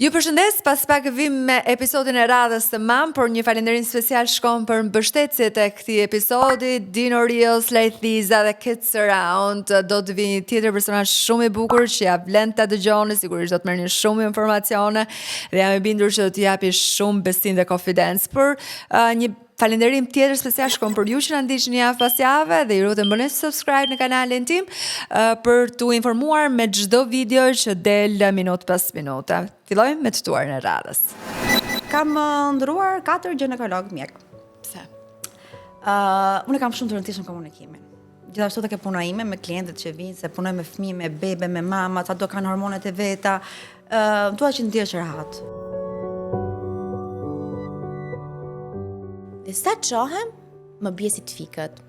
Ju përshëndes, pas pak vim me episodin e radhës të mam, por një falënderim special shkon për mbështetësit e këtij episodi, Dino Rios, Lejthiza dhe Kids Around. Do të vi një tjetër personazh shumë i bukur që ja vlen ta dëgjoni, sigurisht do të merrni shumë informacione dhe jam e bindur që do t'ju japi shumë besim dhe konfidencë. Por një falënderim tjetër special shkon për ju që na ndiqni javë pas jave dhe ju lutem bëni subscribe në kanalin tim për t'u informuar me çdo video që del minutë pas minute. Fillojmë me të tuar në radhës. Kam ndëruar 4 ginekolog mjek. Pse? Unë kam shumë të rëndësishëm komunikimin. Gjithashtu tek puna ime me klientët që vinë, se punoj me fëmijë, me bebe, me mama, ato kanë hormonet e veta. Dua që ndihesh rehat. Dhe sa qohem, më bje si të fikët.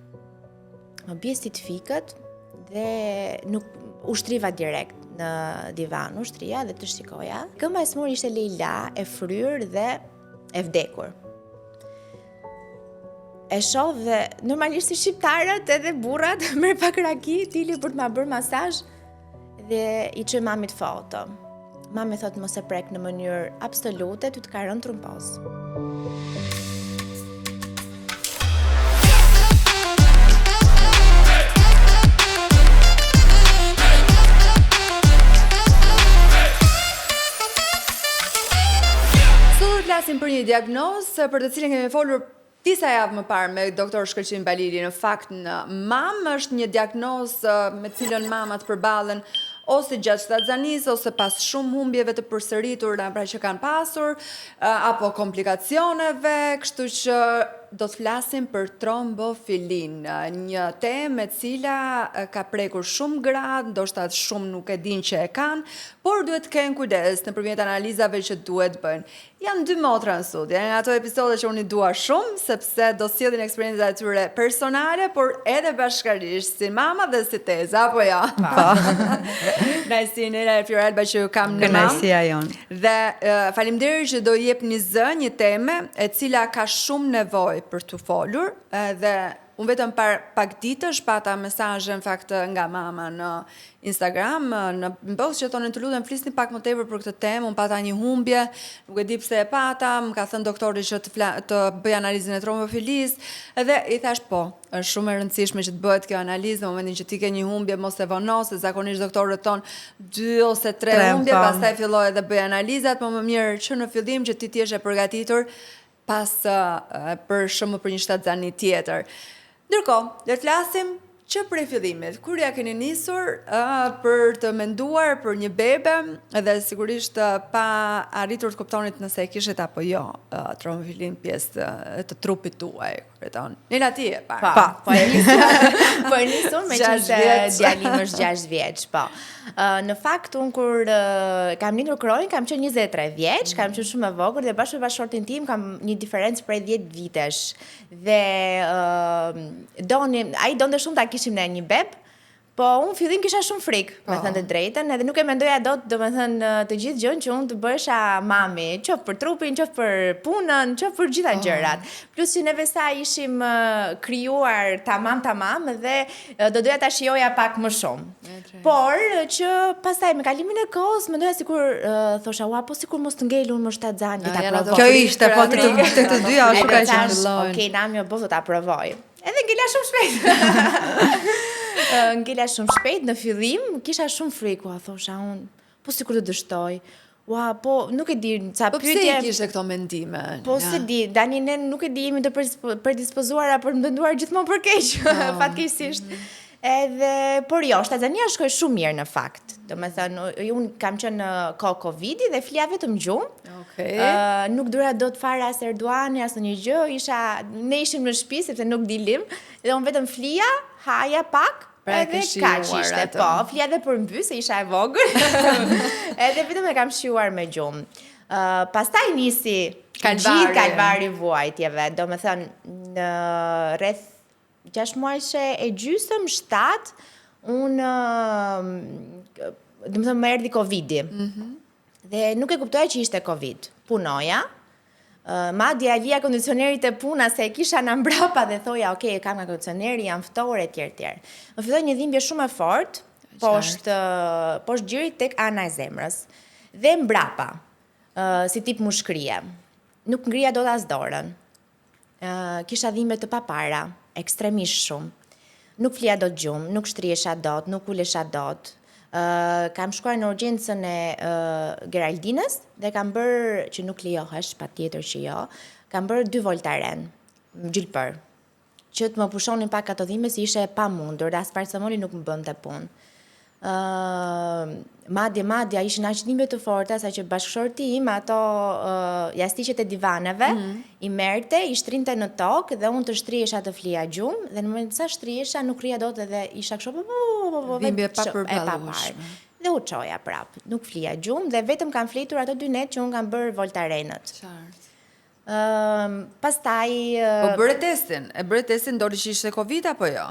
Më bje si të fikët dhe nuk ushtriva direkt në divan, ushtria dhe të shikoja. Këmba e smur ishte Leila, e fryrë dhe e vdekur. E shoh dhe normalisht si shqiptarët edhe burrat merr pak raki, dili për të ma bërë masazh dhe i çoj mamit foto. Mami thot mos e prek në mënyrë absolute, ty të ka rënë trumpoz. Flasim për një diagnozë për të cilën kemi folur disa javë më parë me doktor Shkëlqin Balili. Në fakt në mam është një diagnozë me cilën mamat përballen ose gjatë shtatzanisë ose pas shumë humbjeve të përsëritura pra që kanë pasur apo komplikacioneve, kështu që do të flasim për trombofilin, një temë e cila ka prekur shumë gra, ndoshta shumë nuk e din që e kanë, por duhet të kenë kujdes nëpërmjet analizave që duhet bëjnë. Janë dy motra në studio, janë ato episode që unë i dua shumë, sepse do sjellin eksperiencat e tyre personale, por edhe bashkërisht si mama dhe si teza, apo jo? Po. Nëjsi Nela e Fiorelba që ju kam në mam. Kënaqësia jon. Dhe faleminderit që do jepni zë një teme e cila ka shumë nevojë për të folur dhe unë vetëm pak ditësh pata mesazhe në fakt nga mama në Instagram, në post që thonë të lutem flisni pak më tepër për këtë temë, unë pata një humbje, nuk e di pse e pata, më ka thënë doktori që të bëj analizën e trombofilis, edhe i thash po, është shumë e rëndësishme që të bëhet kjo analizë në momentin që ti ke një humbje, mos e vono, se zakonisht doktorët thonë 2 ose 3 humbje, pastaj filloj edhe bëj analizat, më mirë që në fillim që ti jesh e përgatitur pas për shumë për një shtatzani tjetër. Ndërkohë, le të flasim që prej fillimit, kur ja keni nisur për të menduar për një bebe dhe sigurisht pa arritur të kuptonit nëse e kishit apo jo trombofilin pjesë të trupit tuaj, kupton. Nela ti e para. Po e nisur me që djalim është 6 vjeç, po. Në fakt, unë kur kam lindur Krojnë, kam qenë 23 vjeç, kam qenë shumë e vogël dhe bashkë me bashkëshortin tim kam një diferencë prej 10 vitesh. Dhe ai donte shumë ta kishim ne një beb, po unë fillim kisha shumë frikë, me thënë të drejtën, edhe nuk e mendoja dot, domethënë të gjithë gjën që unë të bëhesha mami, qoftë për trupin, qoftë për punën, qoftë për gjitha gjërat. Plus që neve sa ishim krijuar tamam dhe do doja ta shijoja pak më shumë. Por që pastaj me kalimin e kohës mendoja sikur thosha, ua, po sikur mos të ngelun më shtatzani ta provoj. Kjo ishte po të dyja ashtu ka qenë. Okej, nami po do ta provoj. Edhe ngela shumë shpejt. Ngela shumë shpejt në fillim, kisha shumë frikë, thosha unë, po sikur të dështoj. Ua, po nuk e di ca pyetje. Po pse i kishe këto mendime? Po se di, tani ne nuk e di, jemi të predispozuara për të menduar gjithmonë për keq, fatkeqësisht. Por jo, shtatzania shkoi shumë mirë në fakt. Domethënë, unë kam qenë në kohë Covidi dhe flia vetëm gjumë. Nuk dura dot fare as Erdoani, as një gjë, ne ishim në shtëpi sepse nuk dilim, dhe unë vetëm flia, haja pak, edhe kaq ishte, po, flia edhe për mby se isha e vogël. Edhe vetëm e kam shijuar me gjumë. Pastaj nisi gjithë kalvari vuajtjeve, domethënë në rreth 6 muajshe e gjysëm, 7, unë, domethënë më erdhi Covidi. Dhe nuk e kuptoja që ishte Covid. Punoja, madje alia kondicionerit e puna se e kisha në mbrapa dhe thoja, okay, kam nga kondicioneri, jam ftohtë etj. Më filloi një dhimbje shumë e fortë poshtë gjirit tek ana e zemrës. Dhe mbrapa. si tip mushkrie. Nuk ngrija dot as dorën. Kisha dhimbje të papara, ekstremisht shumë. Nuk flija dot gjumë, nuk shtriesha dot, nuk ulesha dot. Kam shkuar në urgjencën e Geraldinës dhe kam bërë, që nuk lejohesh, patjetër që jo, kam bërë 2 voltaren, gjylpër, që të më pushonin pak ato dhimbje si ishte e pamundur, as paracetamoli nuk më bënte punë. Madje ishin aq dhimbje të forta sa që bashkëshorti im ato jastiqet e divaneve i merte, i shtrinte në tokë dhe unë të shtriesha të flija gjumë dhe në moment sa shtriesha nuk rria dot edhe isha kështu dhimbje pa përballueshme. Dhe u çoja prap, nuk flija gjumë dhe vetëm kam flitur ato 2 net që unë kam bërë voltarenët. Qartë. Pastaj Po bëre testin, doli që ishte Covid apo jo?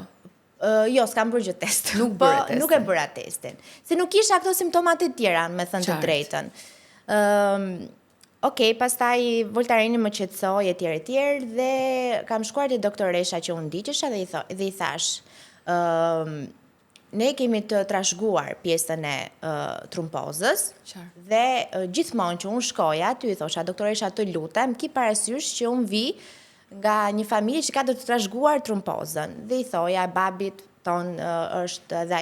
Jo, s'kam bërë gjë test. Nuk bëre testin. Nuk e bëra testin. Se nuk kisha këto simptomat e tjera, me thënë të drejtën. Okej, pastaj voltareni më qetësoi etj dhe kam shkuar te doktoresha që unë ndiqesha dhe i thash, ne kemi të trashëguar pjesën e trumpozës dhe gjithmonë që unë shkoja aty i thosha doktoresha të lutem, ki parasysh që unë vi nga një familje që ka të trashëguar trumpozën. Dhe i thoja babit ton është edhe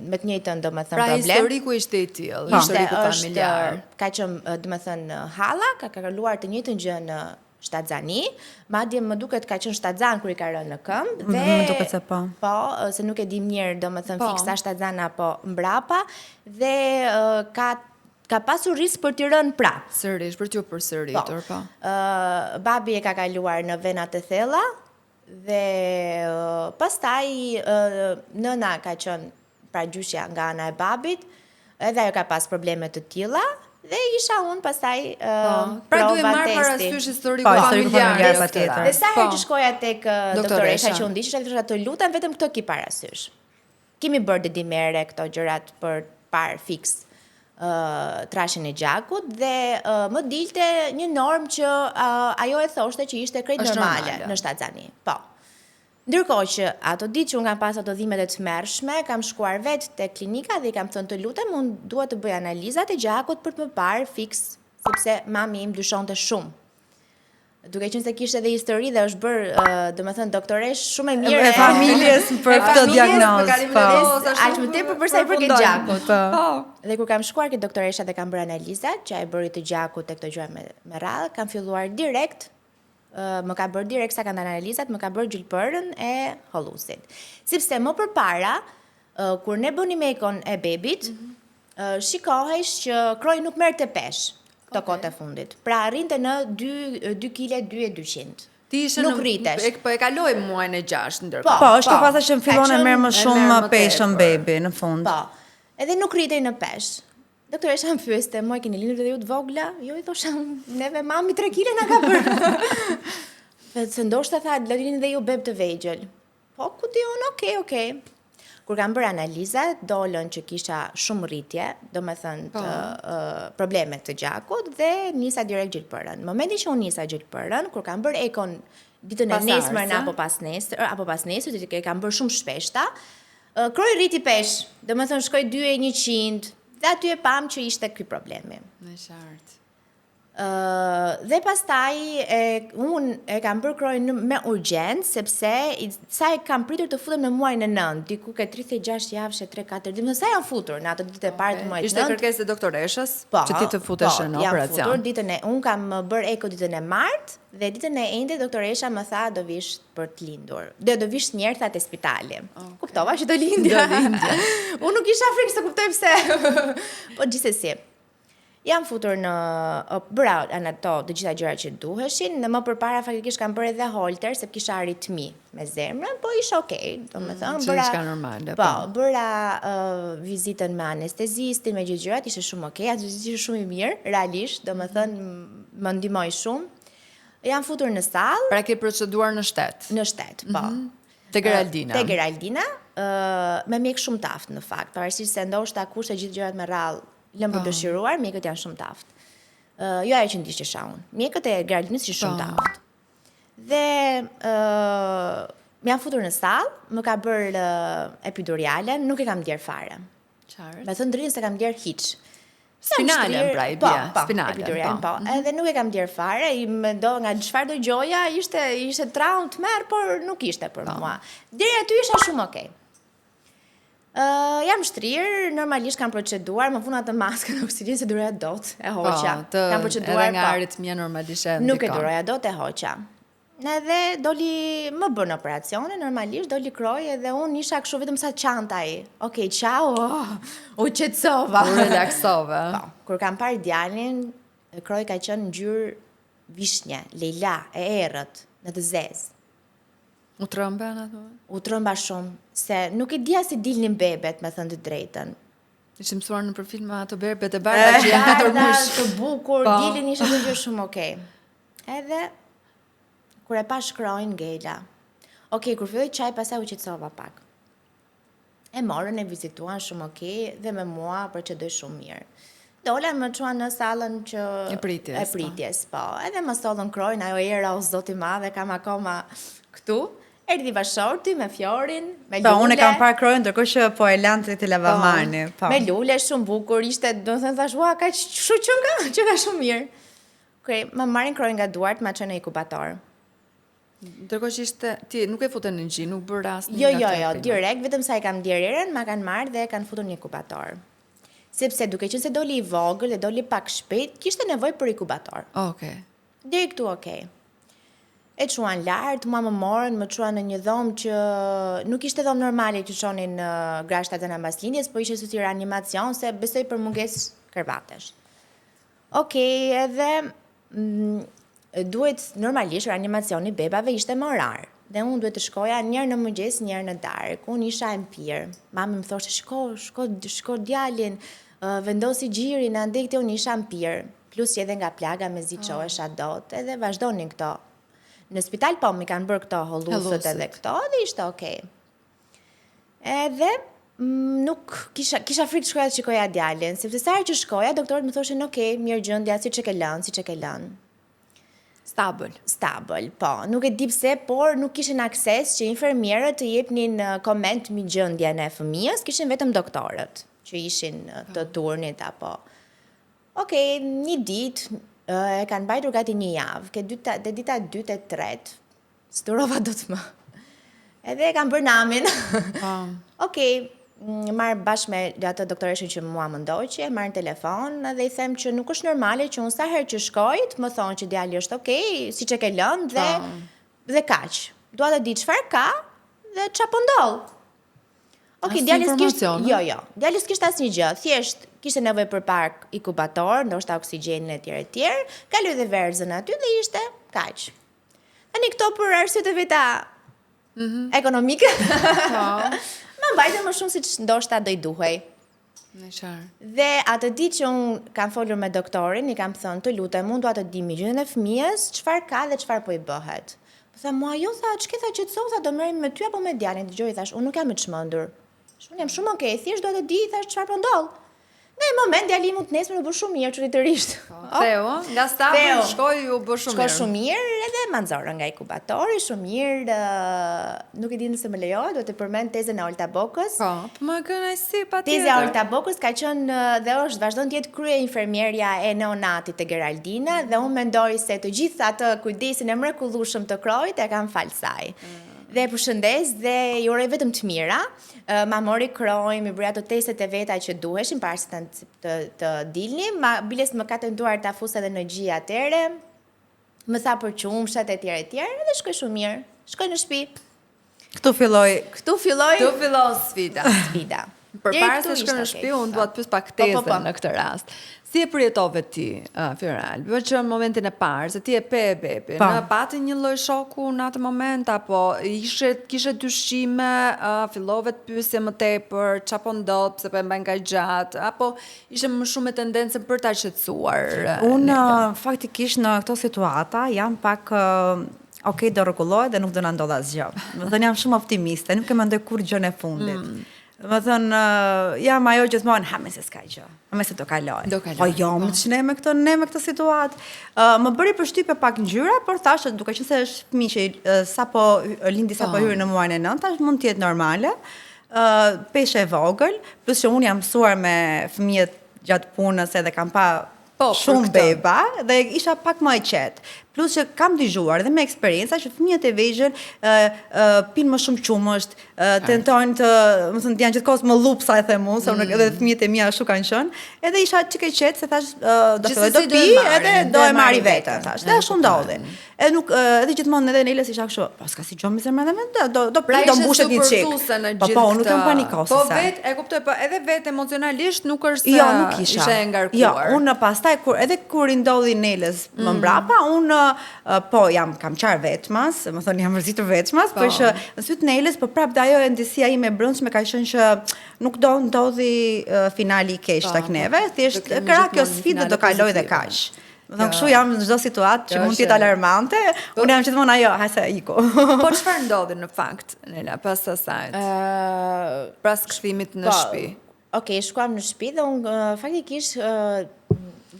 me të njëjtën domethënë problem. Pra historiku ishte i tillë, historiku familjar. Ka qenë domethënë halla, ka kaluar të njëjtën gjë në shtatzani, madje më duket ka qenë shtatzan kur i ka rënë në këmbë dhe më duket se po. Po, se nuk e di mirë domethënë fiksa shtatzan apo mbrapa dhe ka pasur risk për t'i rënë prap. Sërish, për t'ju përsëritur, po. Babi e ka kaluar në venat e thella dhe pastaj nëna ka qenë pra gjyshja nga ana e babit, edhe ajo ka pas probleme të tilla dhe isha unë pastaj pra duhet marrë parasysh historiku familjar patjetër. Dhe sa herë që shkoja tek doktoresha që unë ndiqesha, thosha të lutem vetëm këtë ki parasysh. Kemi bërë dedimere këto gjërat për par fiks trashën e gjakut dhe më dilte një normë që ajo e thoshte që ishte krejt normale në shtatzani. Po. Ndërkohë që ato ditë që unë kam pas ato dhimbje të tmerrshme, kam shkuar vetë te klinika dhe i kam thënë të lutem, unë dua të bëj analizat e gjakut për të më parë fiks, sepse mami im dyshonte shumë. Duke qenë se kishte edhe histori dhe është bërë, domethënë doktoresh shumë e mirë e familjes për këtë diagnozë. Aq më tepër për sa i përket gjakut. Dhe kur kam shkuar ke doktoresha dhe kam bërë analizat, që ai bëri të gjakut tek këto gjëra me radhë, kam filluar direkt më ka bërë direkt sa kanë analizat, më ka bërë gjylpërën e hollusit. Sepse më përpara, kur ne bënim ekon e bebit, shikohesh që kroji nuk merrte pesh të kohët e fundit. Pra arrinte në 2 kg 2.200. Ti ishe nuk rritesh. Po e kaloi muajin e 6 ndërkohë. Po, është pasa që fillon e merr më shumë peshën bebi në fund. Po. Edhe nuk rritej në pesh. Doktoresha më pyeste, "Mo e keni lindur dhe ju të vogla?" Jo, i thosha, "Neve mami 3 kg na ka bërë." Se ndoshta tha, "Do lini dhe ju beb të vegjël." Po, ku di unë, okej. Kur kam bërë analizat, dolën që kisha shumë rritje, domethënë probleme të gjakut dhe nisa direkt gjylpërën. Në momentin që unë nisa gjylpërën, kur kam bërë ekon ditën e nesërmen apo pas nesër, që kam bërë shumë shpeshta, kroji rriti pesh, domethënë shkoi 2.100 dhe aty e pam që ishte ky problemi. Në qartë. Dhe pastaj unë e kam bërë krojën me urgjencë sepse sa e kam pritur të futem në muajin e 9, diku ke 36 javë, 3-4 ditë, sa janë futur në ato ditët e parë të muajit 9. Ishte kërkesë e doktoreshës që ti të futesh në operacion. Jam futur unë kam bërë eko ditën e martë dhe ditën e ende doktoresha më tha do vish për të lindur. Do vish njerë tha te spitali. Kuptova që do lindja. Unë nuk isha frikë se kuptoj pse. Po gjithsesi. Jam futur në bëra ato të gjitha gjërat që duheshin, në më përpara faktikisht kam bërë edhe holter se kisha aritmi me zemrën, po isha okay, domethënë bëra çka normale. Po, bëra vizitën me anestezistin, me gjithë gjërat, ishte shumë okay, atë ishte shumë i mirë, realisht, domethënë më ndihmoi shumë. Jam futur në sallë. Pra ke proceduar në shtet. Në shtet, po. Te Geraldina. Te Geraldina, me mjek shumë taft në fakt, pavarësisht se ndoshta kushte gjithë gjërat me radhë lëmë për dëshiruar, mjekët janë shumë taft. Jo ajo që ndiqesha unë. Mjekët e Geraldinës ishin shumë taft. Dhe më jam futur në sallë, më ka bërë epidurale, nuk e kam djerë fare. Qartë. Me thënë drejtën se kam djerë hiç. Spinalen pra i bie, spinalen. Epiduralen, po. Edhe nuk e kam ndier fare, nga çfarë do gjoja, ishte traum të merr, por nuk ishte për mua. Deri aty isha shumë okay. Jam shtrirë, normalisht kam proceduar, më vuna të maskën oksigjen se duroja dot, e hoqa. Kam proceduar edhe nga aritmia normalisht e nuk e duroja dot, e hoqa. Edhe doli më bën operacione, normalisht doli kroj edhe unë isha kështu vetëm sa çantaj. Okej, ciao. U qetësova. U relaksove. Po, kur kam parë djalin, kroj ka qenë ngjyrë vishnje, lejla, e errët, në të zezë. U trëmbe në ato? U trëmba shumë, se nuk e dija si dilnin bebet, me thënë të drejtën. Ishte mësuar në film me ato bebet e bardha që janë tërmush. Të bukur, dilin ishte të gjë shumë okay. Edhe kur e pa shkrojnë ngela. Okej, kur filloi çaj, pastaj u qetësova pak. E morën, e vizituan shumë okay dhe me mua procedoi shumë mirë. Dola më çuan në sallën që e pritjes, po. Edhe më sollën krojnë, ajo era o zoti i madh, kam akoma këtu. Erdhi bashorti me fjorin, me lule. Po, unë e kam parë krojën, ndërkohë që po e lanë të lavamani. Po. Me lule, shumë bukur, ishte, do të thënë, thash, ua, ka që ka shumë mirë. Okej, më marrin krojën nga duart, ma çën në inkubator. Ndërkohë që ishte, ti nuk e futën në gjë, nuk bërë rast Jo, direkt, vetëm sa e kam ndjerën, ma kanë marrë dhe kanë futur në inkubator. Sepse duke qenë se doli i vogël dhe doli pak shpejt, kishte nevojë për inkubator. Okej. Deri këtu okej. E çuan lart, mua më morën, më çuan në një dhomë që nuk ishte dhomë normale që çonin grashtat e ambaslindjes, po ishte si reanimacion se besoj për mungesë kërvatesh. Okej, edhe duhet normalisht reanimacioni bebave ishte me orar. Dhe unë duhet të shkoja njërë në mëngjes, njërë në darkë. Unë isha empirë. Mami më thoshte, shko djalin, vendosi gjirin, andej këte unë isha empirë. Plus që edhe nga plaga me zi qohesha dot, edhe vazhdonin këto. Në spital po mi kanë bërë këto hollusët edhe këto, dhe ishte okej. Edhe nuk kisha frikë të shkoja të shikoja djalin, sepse sa herë që shkoja, doktorët më thoshin okej, mirë gjendja, siç e ke lënë. Stabil, po. Nuk e di pse, por nuk kishin akses që infermierët të jepnin koment mbi gjendjen e fëmijës, kishin vetëm doktorët që ishin të turnit apo. Okej, një ditë e kanë bajtur gati një javë, dhe dita 2 e 3, s'durova do të më. Edhe e kanë bërë namin. Okej, marrë bashkë me atë doktoreshin që mua më ndoqi, marrë në telefon dhe i them që nuk është normale që unë sa herë që shkojt, më thonë që djali është okej, si që ke lënë dhe kaq. Dua të di çfarë ka dhe çfarë po ndodh. Okej, djalis kishte asnjë gjë, thjesht kishte nevojë për pak inkubator, ndoshta oksigjenin etj. Kaloi dhe verzën aty dhe ishte kaq. Tani këto për arsyet e veta ekonomike. Më mbajtë më shumë siç ndoshta do i duhej. Dhe atë ditë që unë kam folur me doktorin, i kam thënë, të lutem, unë dua të di me gjendjen e fëmijës, çfarë ka dhe çfarë po i bëhet. Po tha, mua jo, tha, ç'ke tha qetëso, tha, do merrem me ty apo me djalin, dëgjoj, thash, unë nuk jam e çmendur. Unë jam shumë okay, thjesht dua të di, thash, çfarë po ndodh. Në një moment djali mund të nesër u bë shumë mirë çuditërisht. Theo, nga stafi shkoi u bë shumë mirë. Shkoi shumë mirë edhe ma nxorën nga inkubatori, shumë mirë. Nuk e di nëse më lejohet, do të përmend tezën e Olta Bokës. Po, më kënaqësi patjetër. Teza e Olta Bokës ka qenë dhe është vazhdon të jetë krye infermierja e neonatit të Geraldina dhe unë mendoj se të gjithë atë kujdesin e mrekullueshëm të krojt e kanë fal saj. Dhe përshëndes dhe i uroj vetëm të mira. Ma mori krojnë, mi bëri ato testet e veta që duheshin para se të dilnim, biles më ka tentuar ta fus edhe në gjë atëre. Më tha për qumshat etj. Dhe shkoi shumë mirë. Shkoi në shtëpi. Këtu filloi sfida. Përpara se shkoj në shtëpi, unë dua të pyes pak tezën në këtë rast. Si e përjetove ti, Fiorel? Që në momentin e parë, se ti e pe e bebi, në pati një lloj shoku në atë moment, apo kishe dyshime, fillove të pyesje më tepër, çfarë po ndodh, pse po e mbajnë kaq gjatë, apo ishe më shumë me tendencën për ta shqetësuar? Unë faktikisht në këto situata jam pak okej, do rregullohet dhe nuk do na ndodh asgjë. Do të thënë jam shumë optimiste, nuk e mendoj kur gjën e fundit. Më thënë, jam ajo gjithmonë, me se s'ka gjë, me se do kaloj. Po jo, më të ne me këtë situatë. Më bëri përshtypje pak ngjyra, por thashë, duke qenë se është fëmijë që sapo lindi sapo hyri në muajin e 9, tash mund të jetë normale. Peshë e vogël, plus që unë jam mësuar me fëmijët gjatë punës edhe kam pa Po, shumë për këtë. beba dhe isha pak më e qetë. Plus që kam dëgjuar dhe me eksperienca që fëmijët e vegjël pinë më shumë qumësht, tentojnë të, më thënë, janë gjithkohës më lupsa e them unë, sa unë edhe fëmijët e mia ashtu kanë qenë. Edhe isha çike qetë se thash do filloj do pi edhe do e marri veten, thash. Dhe ashtu ndodhi. Edhe nuk edhe gjithmonë edhe Neles isha kështu, po s'ka si gjon me zemrën dhe do mbushet një çik. Po, unë nuk jam panikose. Po vetë, e kuptoj, po edhe vetë emocionalisht nuk është Jo, nuk isha. ishe ngarkuar. Jo, unë pastaj kur i ndodhi Neles më mbrapa, unë po kam qarë vetmas, më thonë jam mërzitur vetmas, por që në sytë Neles, po prapë dhe ajo ndjesia ime e brendshme ka qenë që nuk do ndodhi finali i keq tek neve, thjesht kra kjo sfidë do kaloj dhe kaq. Më thonë kështu jam në çdo situatë që mund të jetë alarmante, unë jam gjithmonë ajo, hajse iku. Po çfarë ndodhi në fakt, Nela, pas asaj? Pas kthimit në shtëpi. Okej, shkuam në shtëpi dhe unë faktikisht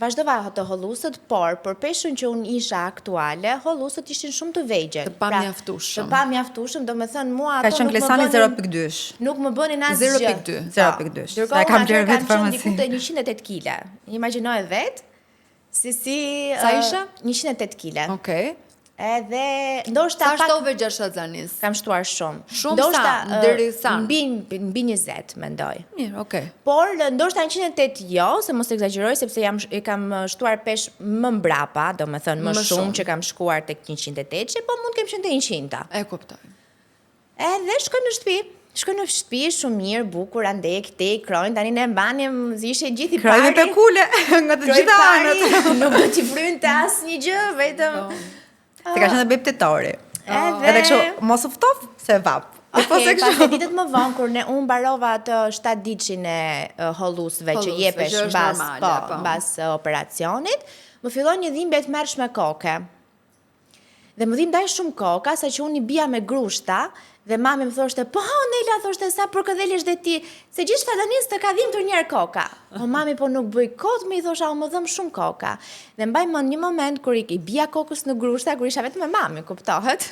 vazhdova të hollusët, por për peshën që unë isha aktuale, hollusët ishin shumë të vegjël. Të pamjaftueshëm. Të pamjaftueshëm, domethënë mua Ka ato qenë Klesani 0.2. Nuk më bënin asgjë. 0.2. 0.2. Dërkohë Kam unë blerë kam vetë qenë farmaci. diku te 108 kg. Imagjinoje vetë si Sa isha? 108 kg. Okej. Edhe ndoshta Sa pak shtove Gjashadzanis? kam shtuar shumë. Shumë Ndoshta sa? Deri sa? mbi 20 mendoj. Mirë, okej. Por ndoshta 108 jo, se mos egzagjeroj sepse e kam shtuar pesh më mbrapa, domethënë më Më shumë shumë. që kam shkuar tek 108, po mund kem qenë te 100. E kuptoj. Edhe shkoj në shtëpi. Shkoj në shtëpi shumë mirë, bukur, ande këtej, krojnë, tani ne mbanim, ishte gjithë i Krojnë pari. pe kule nga të gjitha anët. Nuk do t'i frynte asnjë gjë, vetëm Se ka qenë beb tetori. Edhe- Edhe kështu, mos u ftof se vap. Po se pas kështu. ditët më vonë kur unë mbarova atë 7 ditëshin e hollusëve që Hollusëve, jepesh që është mbas normale, po. mbas operacionit, më fillon një dhimbje të mërshme koke. Dhe më dhimbaj shumë koka, sa që unë i bia me grushta, dhe mami më thoshte, po, Nela, thoshte, sa për këdhelesh dhe ti, se gjithë shfadanis të ka dhimbtur njerë koka. Po, mami, po nuk bëj kot, me i thosha, o më dhëm shumë koka. Dhe mbaj më një moment, kur i bia kokës në grushta, kur isha vetëm me mami, kuptohet,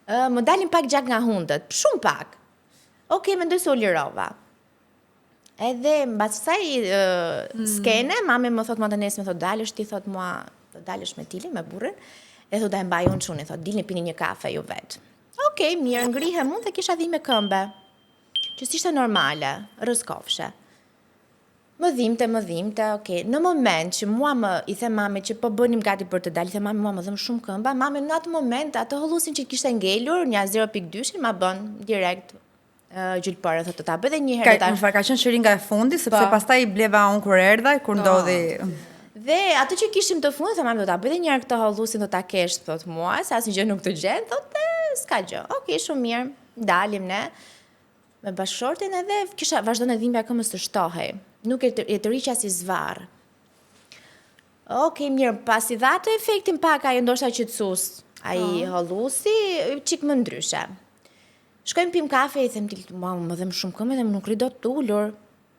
më dalin pak gjak nga hundët, shumë pak. Okej, mendoj se u lirova. Edhe mbas kësaj skene, mami më thot Montanes, më thot dalësh ti, thot mua, do dalësh me Tilin, me burrin, e thot da e mbaj unë çunin, thot dilni pini një kafe ju vetë. Okej, mirë, ngrihem unë dhe kisha dhimbje këmbe, që s'ishte normale, rrëskofshe. Më dhimte, okej. Në moment që mua i them mami që po bënim gati për të dalë, i them mami mua më dhëm shumë këmba, mami në atë moment atë hollusin që kishte ngelur, një 0.2-shin ma bën direkt gjylpore, thotë ta bëj edhe një herë Ka qenë shëringa e fundi, sepse pastaj i bleva unë kur erdha, kur ndodhi. Dhe atë që kishim të fundit, mami do ta bëj edhe një herë këtë hollusin, do ta kesh, thot mua, se asnjë gjë nuk të gjen, thotë s'ka gjë. Okej, shumë mirë, dalim ne me bashkëshortin edhe vazhdon e dhimbja këmbës të shtohej. Nuk e të riqja si zvarr. Okej, mirë, pasi dha atë efektin pak ajo ndoshta qetësues, ai hollusi çik më ndryshe. Shkojmë pim kafe, i them Tilit, mua më dhem shumë këmbë dhe nuk rri dot të ulur.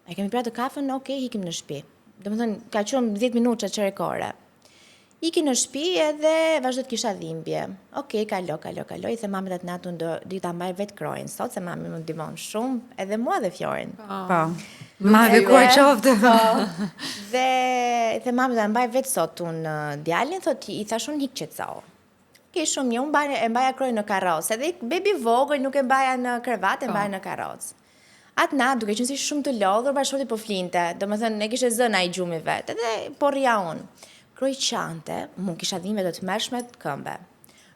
E kemi pirë të kafen, okej, ikim në shtëpi. Domethënë ka qenë 10 minuta çerekore. Iki në shtëpi edhe vazhdo të kisha dhimbje. Okej, kalo. I them mamit atë natën do ta mbaj vetë krojën sot, se mami më ndihmon shumë, edhe mua dhe Fjorin. Po. Mami kur qoftë. Dhe i them mamit do ta mbaj vetë sot unë djalin, thot i thash unë hik qetëso. Okej, shumë mirë, unë e mbaja krojën në karrocë, edhe bebi vogël nuk e mbaja në krevat, e mbaja në karrocë. Atë natë, duke qenë si shumë të lodhur, bashkëshorti po flinte, domethënë e kishte zënë ai gjumi vet, edhe po rria unë. Kroj qante, mu kisha dhimbje të tmerrshme të këmbe.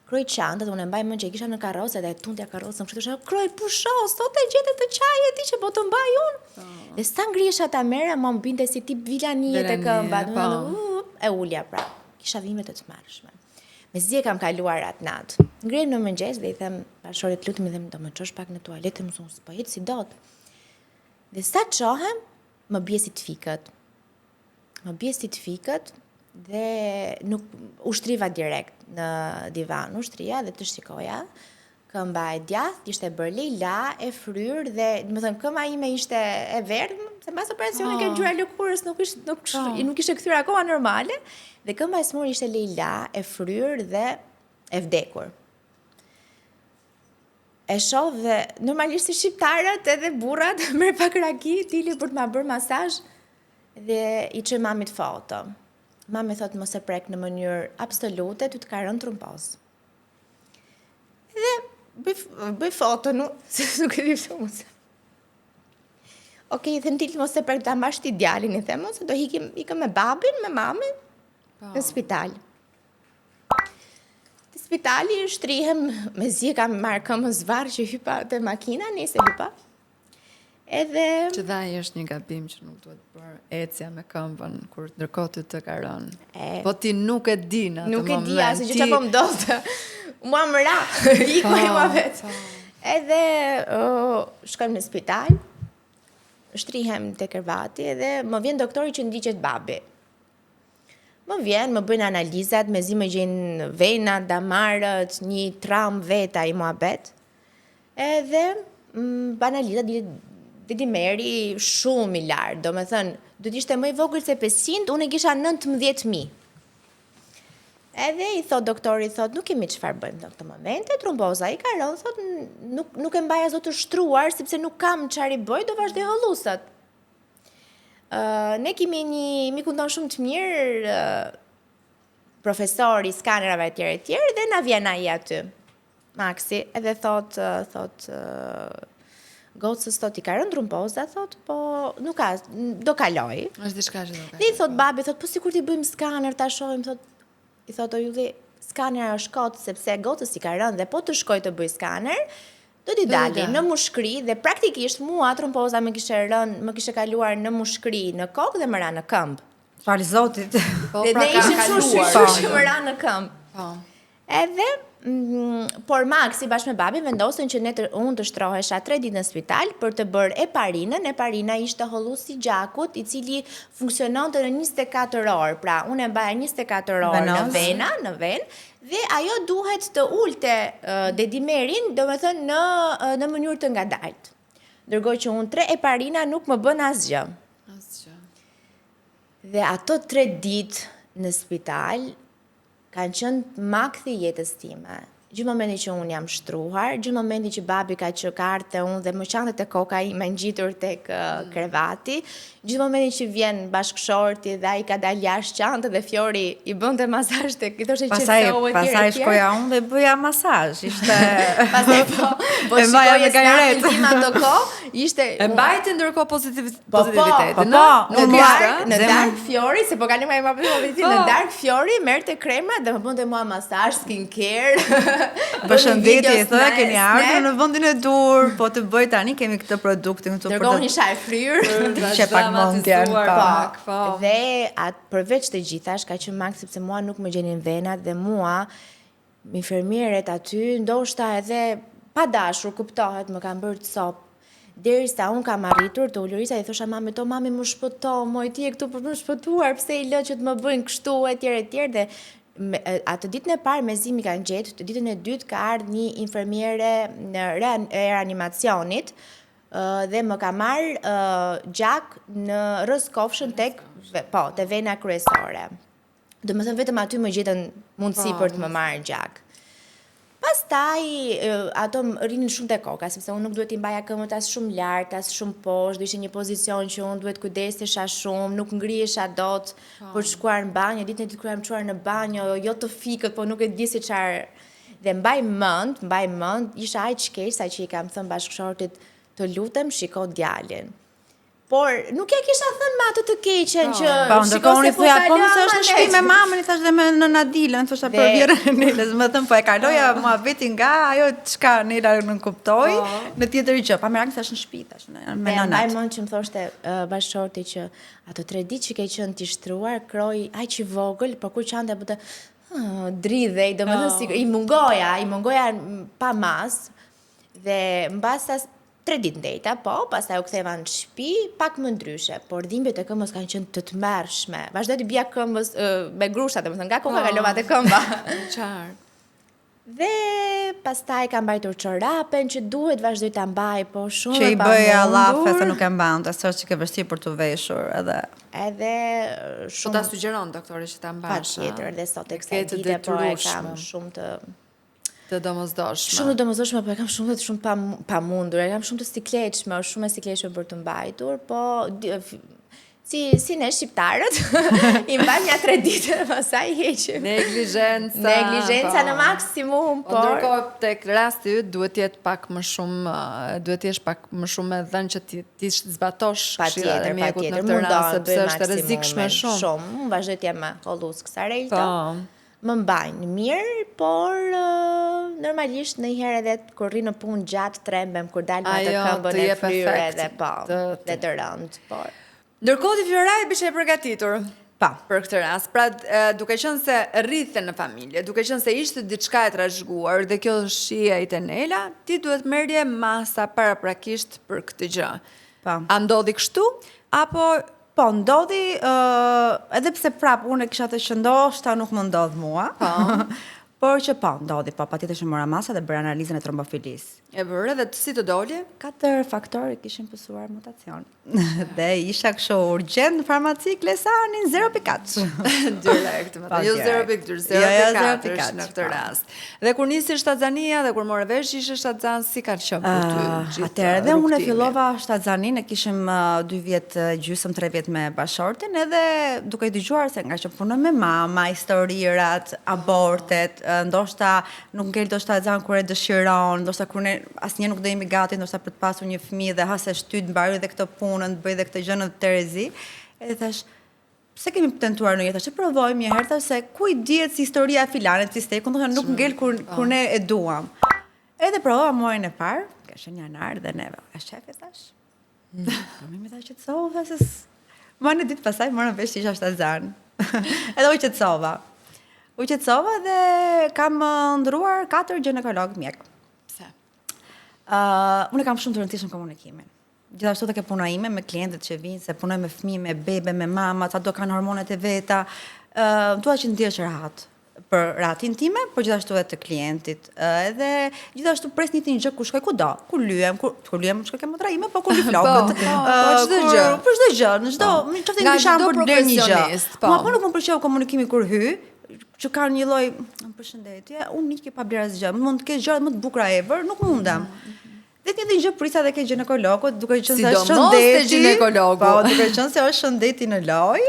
Kroj qante, dhe unë e mbaj mend që e kisha në karrocë dhe e tuntja karrocën, kështu thosha, "Kroj pusho, sot e gjetë të çaje ti që po të mbaj unë." Dhe sa ngrihesha ta merra, më binte si tip vilanie te këmba, e ulja pra. Kisha dhimbje të tmerrshme. Mezi e kam kaluar atë natë. Ngrihem në mëngjes dhe i them bashkëshorit, lutem, i them, do më çosh pak në tualetë, mëson s'po jet si dot. Dhe sa çohem, më bie si të fikët. Dhe nuk ushtriva direkt në divan, ushtria dhe të shikoja. Këmba e djathtë ishte bërë Leila, e fryrë dhe, domethënë, këmba ime ishte e verdhë, se mbas operacionit ke ngjyra lëkurës nuk ishte kthyer akoma normale, dhe këmba e smur ishte Leila, e fryrë dhe e vdekur. E shoh dhe normalisht si shqiptarët edhe burrat merr pak raki, Tili për të ma bërë masazh. Dhe i çoj mamit foto. Mami thot mos e prek në mënyrë absolute, ty të ka rënë trumpoz. Dhe bëj foto, se nuk e di pse mos. Okej, them ti mos e prek ta mbash ti djalin, i them, ose do ikëm me babin, me mamën në spital. Te spitali shtrihem, mezi kam marrë këmbën zvarr që hypa te makina, nisi hypa. Edhe që dha është një gabim që nuk duhet bërë ecja me këmbën kur ndërkohë ty të ka rënë. Po ti nuk e di në atë moment. Nuk e di asë që çfarë po ndodhte. Mua më ra, ikoj mua vetë. Edhe shkojmë në spital, shtrihem te kërvati edhe më vjen doktori që ndiqet babi. Më vjen, më bëjnë analizat, mezi më gjejnë venat, damarët, një traum veta i muhabet. Edhe analizat dimeri shumë i lartë, do me thënë, do t'ishte më i vogël se 500, unë e kisha 19.000. Edhe i thot doktori, nuk kemi çfarë bëjmë në këtë momente, trumpoza i ka rënë, thot, nuk e mbaj as do të shtruar, sepse nuk kam çfarë i bëj, do vazhdoj hollusat. Ne kemi një mikundon shumë të mirë, profesor i skanerave etj, dhe na vjen ai aty, Maxi, edhe thot gocës thot i ka rënë trumpoza, thot, po nuk ka, do kaloj. Është diçka që do kaloj. Dhe i thot babi, thot, po sikur t'i bëjmë skaner, ta shohim, thot, i thot o Julli, skaner është kot, sepse gocës i ka rënë dhe po të shkoj të bëj skaner, do t'i dali në mushkëri dhe praktikisht mua trumpoza më kishe kaluar në mushkëri, në kokë dhe më ra në këmbë. Fali Zotit. Dhe ne ishim shumë që më ra në këmbë. Edhe por Maxi bashkë me babin vendosën që unë të shtrohesha 3 ditë në spital për të bërë heparinën. Heparina ishte hollusi i gjakut i cili funksiononte në 24 orë. Pra, unë e baja 24 orë në venë, dhe ajo duhet të ulte dedimerin, do me thënë në mënyrë të ngadalt. Ndërkohë që unë 3 heparina nuk më bën asgjë. Dhe ato 3 ditë në spital kanë qenë makthi jetës time. Gjithë momenti që unë jam shtruar, gjithë momenti që babi ka qërkarë të unë dhe më qante të koka i me ngjitur tek krevati, gjithë momenti që vjen bashkëshorti dhe ai ka dalë jashtë qante dhe Fiori i bënte masazh tek i thoshte qetësohet tjerë. Pastaj shkoja unë dhe bëja masazh. Ishte pastaj po shikoje snamin tim ato kohë, ishte e mbajti ndërkohë pozitivitetin. Po, në dark Fiori, se po kalim ai më pozitiv, në dark Fiori merrte krema dhe më bënte mua masazh, skincare. Përshëndetje, i thoya keni ardhur në vendin e dur, po të bëj tani kemi këtë produktin këtu për të. Dërgoni shaj fryrë, që pak mendjen pak. Dhe përveç të gjithash ka qenë Max sepse mua nuk më gjenin venat dhe mua infermierët aty ndoshta edhe pa dashur kuptohet më kanë bërë cop. Derisa unë kam arritur të ulurisa i thosha mami, mami më shpëto, moj ti e këtu për më shpëtuar, pse i lë që të më bëjnë kështu etj dhe atë ditën e parë mezi mi kanë gjetë, të ditën e dytë ka ardhur një infermiere në reanimacionit dhe më ka marrë gjak në rrezkofshën te vena kryesore. Do të thënë vetëm aty më gjetën mundësi për të më marrë gjak. Pastaj ato rinin shumë te koka, sepse unë nuk duhet t'i mbaja këmbët as shumë lart, as shumë poshtë, do ishte një pozicion që unë duhet kujdesesha shumë, nuk ngrihesha dot për të shkuar në banjë, ditën e dytë kur jam çuar në banjë, jo të fikët, po nuk e di si çfarë. Dhe mbaj mend, isha aq keq sa që i kam thënë bashkëshortit, të lutem shiko djalin. Por nuk ja kisha thënë me atë të keqen që shikoj se po kaloj. Po më thosh në shtëpi me mamën, i thash dhe me nën Adilën, thosha për vjerën e Nelës, më thën po e kaloja muhabetin nga ajo çka Nela nuk kuptoi, në tjetër gjë, pa merak thash në shtëpi, thash me nënat. Mbaj mend që më thoshte bashkëshorti që ato 3 ditë që ke qenë ti shtruar, kroi aq i vogël, por kur qante bëte dridhej, domethënë i mungoja pa mas dhe mbas 3 ditë ndejta, pastaj u ktheva në shtëpi, pak më ndryshe, por dhimbjet e këmbës kanë qenë të tmerrshme. Vazhdoi të bija këmbës me grusha, domethënë nga koka kalova te këmba. Qartë. Dhe pastaj kam mbajtur çorapen që duhet vazhdoj ta mbaj, po shumë që i bëja llafe se nuk e mbante, sa që ke vështirë për të veshur edhe shumë. Po ta sugjeron doktori që ta mbash. Patjetër, edhe sot e kësaj dite po e kam shumë të domosdoshme. Shumë të domosdoshme, po e kam shumë pa mundur, e kam shumë të sikletshme, shumë e sikletshme për të mbajtur, po si ne shqiptarët, i mbajmë ja 3 ditë dhe pastaj heqim. Neglizhenca në maksimum, por ndërkohë tek rasti yt duhet të jetë pak më shumë, duhet të jesh pak më shumë e dhënë që ti zbatosh këshillat e mjekut në këtë rast, sepse është e rrezikshme shumë. Unë vazhdoj të jem hollus kësarelta. Më mbajnë mirë, por normalisht në herë edhe kur rri në punë gjatë trembem, kur dalë me të këmbën e fryrë edhe dhe të rëndë, por... Ndërkohë ti Floraj bishe e përgatitur për këtë rast. Pra, duke qenë se rrithe në familje, duke qenë se ishte diçka e trashëguar dhe kjo shija i Tenela, ti duhet merrje masa paraprakisht për këtë gjë. A ndodhi kështu? Apo po, ndodhi, edhe pse prap unë kisha të që ndoshta nuk më ndodh mua. Por që ndodhi, patjetër që mora masa dhe bëra analizën e trombofilis. E bërë dhe si të doli? 4 faktorë kishin pësuar mutacion. Dhe isha kështu urgjent në farmaci Klesanin 0.4. Direkt, jo 0.2, 0.4 është në këtë rast. Dhe kur nisi shtatzania dhe kur more vesh ishe shtatzan, si ka qenë për ty? Atëherë dhe unë e fillova shtatzanin, e kishim 2 vjetë gjysmë, 3 vjetë me bashortin, edhe duke i dëgjuar se nga që punoj me mama, historirat, abortet, ndoshta nuk ngel do shtatzan kur e dëshiron, ndoshta kur ne asnjë nuk do jemi gati ndoshta për të pasur një fëmijë dhe se shtyt mbaroj dhe këtë punën, bëj dhe këtë gjë në Terezi. Edhe thash, pse kemi tentuar në jetë, që provojmë një herë, thash se ku i dihet si historia e filanit, si stekun, do të nuk ngel kur ne e duam. Edhe provova muajin e parë, ka qenë janar dhe neve, a shefe thash. Po më thash që të sova, se më në ditë pasaj morën vesh isha shtatzan. Edhe u qetësova. U qetësova dhe kam ndruar 4 ginekolog mjek. Pse? Unë kam shumë të rëndësishëm komunikimin. Gjithashtu dhe ke puna ime me klientët që vinë, se punoj me fëmijë, me bebe, me mama, sa do kanë hormonet e veta. Dua që ndihesh rahat për rahatin time, por gjithashtu edhe të klientit. Edhe gjithashtu presni një gjë ku shkoj kudo, ku lyhem, kur lyhem shkoj ke motra ime, po kur ly flokët. Çdo gjë. Për çdo gjë, në çdo, nëse një shembull për një gjë. Po nuk më pëlqeu komunikimi kur hy, që kanë një lloj përshëndetje, unë nuk e pa bler asgjë, mund të kesh gjërat më të bukura ever, nuk mundem. Dhe një gjë prisa dhe ke ginekologut, duke qenë se është shëndeti. Po, duke qenë se është shëndeti në loj,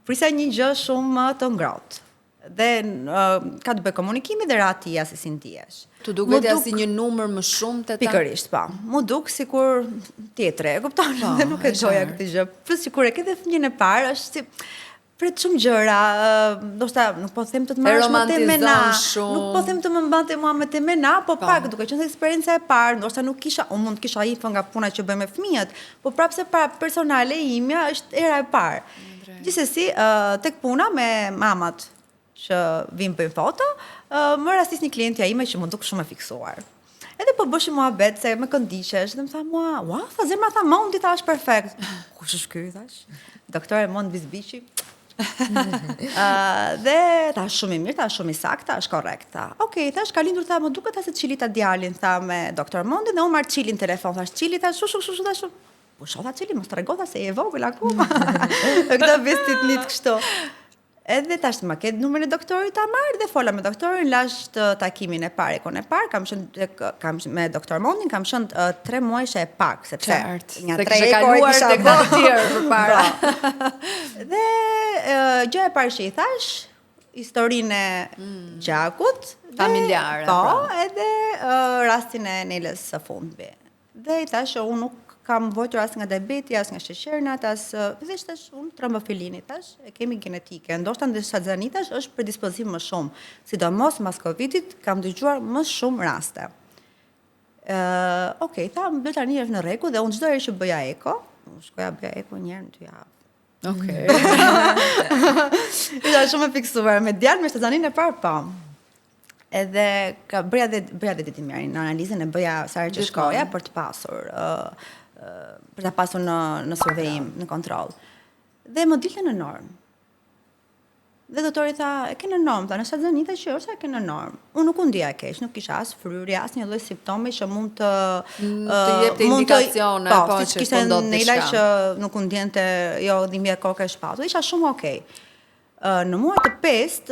prisa një gjë shumë të ngrohtë. Dhe ka të bëjë komunikimi dhe rahatia se si ndihesh. Tu duket si një numër më shumë te ta. Pikërisht, po. Mu duk sikur tjetre, e kupton? Dhe nuk e doja këtë gjë. Plus sikur e ke dhe fëmijën e parë, është si pret shumë gjëra, ndoshta nuk po them të marrësh më temena, nuk po them të më mbante mua me temena, po pak duke qenë se eksperjenca e parë, ndoshta nuk kisha, unë mund të kisha ifë nga puna që bëj me fëmijët, po prapse personale imja është era e parë. Gjithsesi, tek puna me mamat që vinë bëjnë foto, më rastis një klientja ime që më duk shumë e fiksuar. Edhe po bëshim muhabet se me këndiqesh, dhe më tha mua, ua, tha zemra tha, Mondi tha është perfekt. Kush është ky, thash? Doktore Mond Bizbiçi. Dhe tha shumë i mirë, tha shumë i saktë, tha është korrekt, tha. Okej, thash ka lindur, tha, më duket tha se çili ta djalin, tha me doktor Mondin, dhe unë marr çilin telefon, thash çili, tha shu thash. Po shoh tha çili, mos tregoj tha se je vogël akoma. Këto vestit nit kështu. Edhe tash më ke numrin e doktorit ta marr dhe fola me doktorin, lash takimin e parë, ekon e parë, kam me doktor Mondin, kam qenë 3 muaj e pak, sepse nga 3 kaluar tek të tjerë përpara. Dhe gjë e parë që i thash, historinë e gjakut familjare. Po, edhe rastin e Nelës së fundmi. Dhe i thash unë nuk kam vojtur as nga diabeti, as nga sheqernat, as thjesht unë trombofilini tash, e kemi genetike. Ndoshta ndërsa xanitash është predispozim më shumë, sidomos mas Covidit kam dëgjuar më shumë raste. Okej, tha, më tani është në rregull dhe unë çdo herë që bëja eko, shkoja bëja eko një herë në 2 javë. Okej. Isha shumë e fiksuar me djalin me shtazanin e parë, po. Edhe bëja dhe ditimjarin, në analizën e bëja sa herë që shkoja për të pasur në survejim, në kontrol. Dhe më dilte në normë. Dhe doktori tha, e ke në normë, tha, në shtatzanita që është, e ke në normë. Unë nuk u ndija keq, nuk kisha as fryrje, as një lloj simptomi që mund të jepte indikacione, po që kishte Nela që nuk u ndjente, jo, dhimbje koke e shpatur, isha shumë okej. Në muaj të 5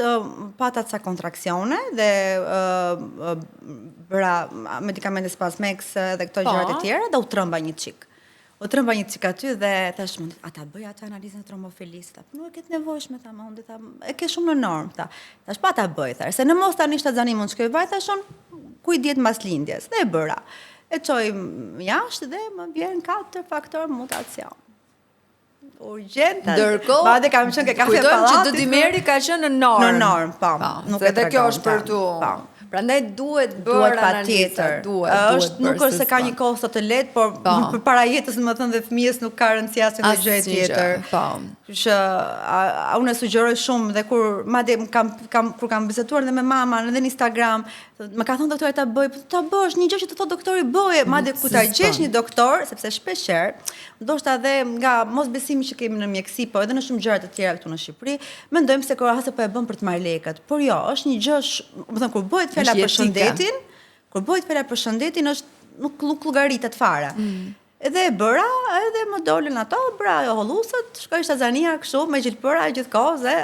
pata ca kontraksione dhe bëra medikamente spasmex dhe këto gjërat e tjera dhe u trëmba një çik. U trëmba një cik aty dhe thash, a ta bëj atë analizën e trombofilisë? Tha, nuk e ketë nevojshme, tha, ma unë, tha, e ke shumë në normë, tha. Thash, pa ta bëj, tha, se në mos tani shtatzani mund shkoj vaj, thashon, ku i diet mbas lindjes, dhe e bëra. E çoj jashtë dhe më vjen 4 faktor mutacion. Urgjent. Ndërkohë, madje kam qenë ke kafe kujtojmë që pallatit. Dimeri ka qenë në normë. Në normë, po. Nuk e edhe kjo tregon, është për tu. po. Prandaj duhet Duhet bërë patjetër. Është nuk është se ka një kohë sot të lehtë, por përpara jetës, domethënë dhe fëmijës nuk ka rëndësi asnjë gjë Asnjë gjë, tjetër. po. Kështu që unë e sugjeroj shumë dhe kur madje kur kam biseduar edhe me mamën edhe në Instagram, më ka thënë doktori ta bëj, ta bësh një gjë që të thotë doktori bëje, madje ku ta gjesh një doktor, sepse shpeshherë, ndoshta edhe nga mosbesimi që kemi në mjeksi, po edhe në shumë gjëra të tjera këtu në Shqipëri, mendojmë se korahase po e bën për të marrë lekët. Por jo, është një gjë, domethënë kur bëhet fjala për shëndetin, është nuk llogaritet fare. Edhe e bëra, edhe më dolën ato, bëra ajo hollusët, shkoj shtazania kështu me gjilpëra gjithkohë dhe